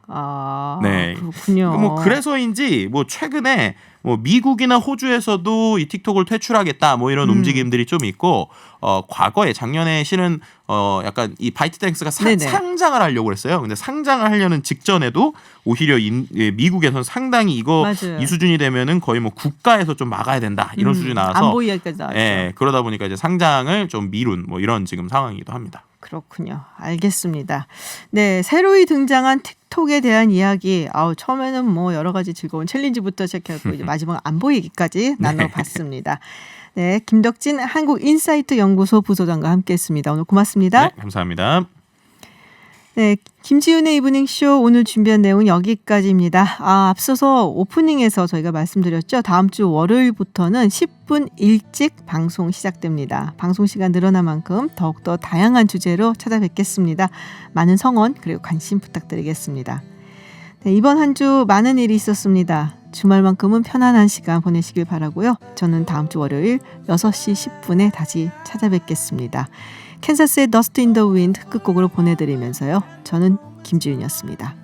네. 그렇군요. 뭐 그래서인지 뭐 최근에 뭐 미국이나 호주에서도 이 틱톡을 퇴출하겠다 뭐 이런 움직임들이 좀 있고 과거에 작년에 실은 약간 이 바이트땡스가 상장을 하려고 했어요. 근데 상장을 하려는 직전에도 오히려 미국에서는 상당히 이 수준이 되면은 거의 뭐 국가에서 좀 막아야 된다 이런 수준이 나와서 안 보이기까지 나왔죠. 예, 그러다 보니까 이제 상장을 좀 미룬 뭐 이런 지금 상황이기도 합니다. 그렇군요. 알겠습니다. 네, 새로이 등장한 틱톡에 대한 이야기. 처음에는 뭐 여러 가지 즐거운 챌린지부터 시작해서 이제 마지막 안 보이기까지 나눠봤습니다. 네, 김덕진 한국인사이트 연구소 부소장과 함께했습니다. 오늘 고맙습니다. 네, 감사합니다. 네, 김지윤의 이브닝쇼 오늘 준비한 내용은 여기까지입니다. 앞서서 오프닝에서 저희가 말씀드렸죠. 다음 주 월요일부터는 10분 일찍 방송 시작됩니다. 방송 시간 늘어난 만큼 더욱더 다양한 주제로 찾아뵙겠습니다. 많은 성원 그리고 관심 부탁드리겠습니다. 네, 이번 한 주 많은 일이 있었습니다. 주말만큼은 편안한 시간 보내시길 바라고요. 저는 다음 주 월요일 6시 10분에 다시 찾아뵙겠습니다. 캔사스의 Dust in the Wind 끝곡으로 보내드리면서요. 저는 김지윤이었습니다.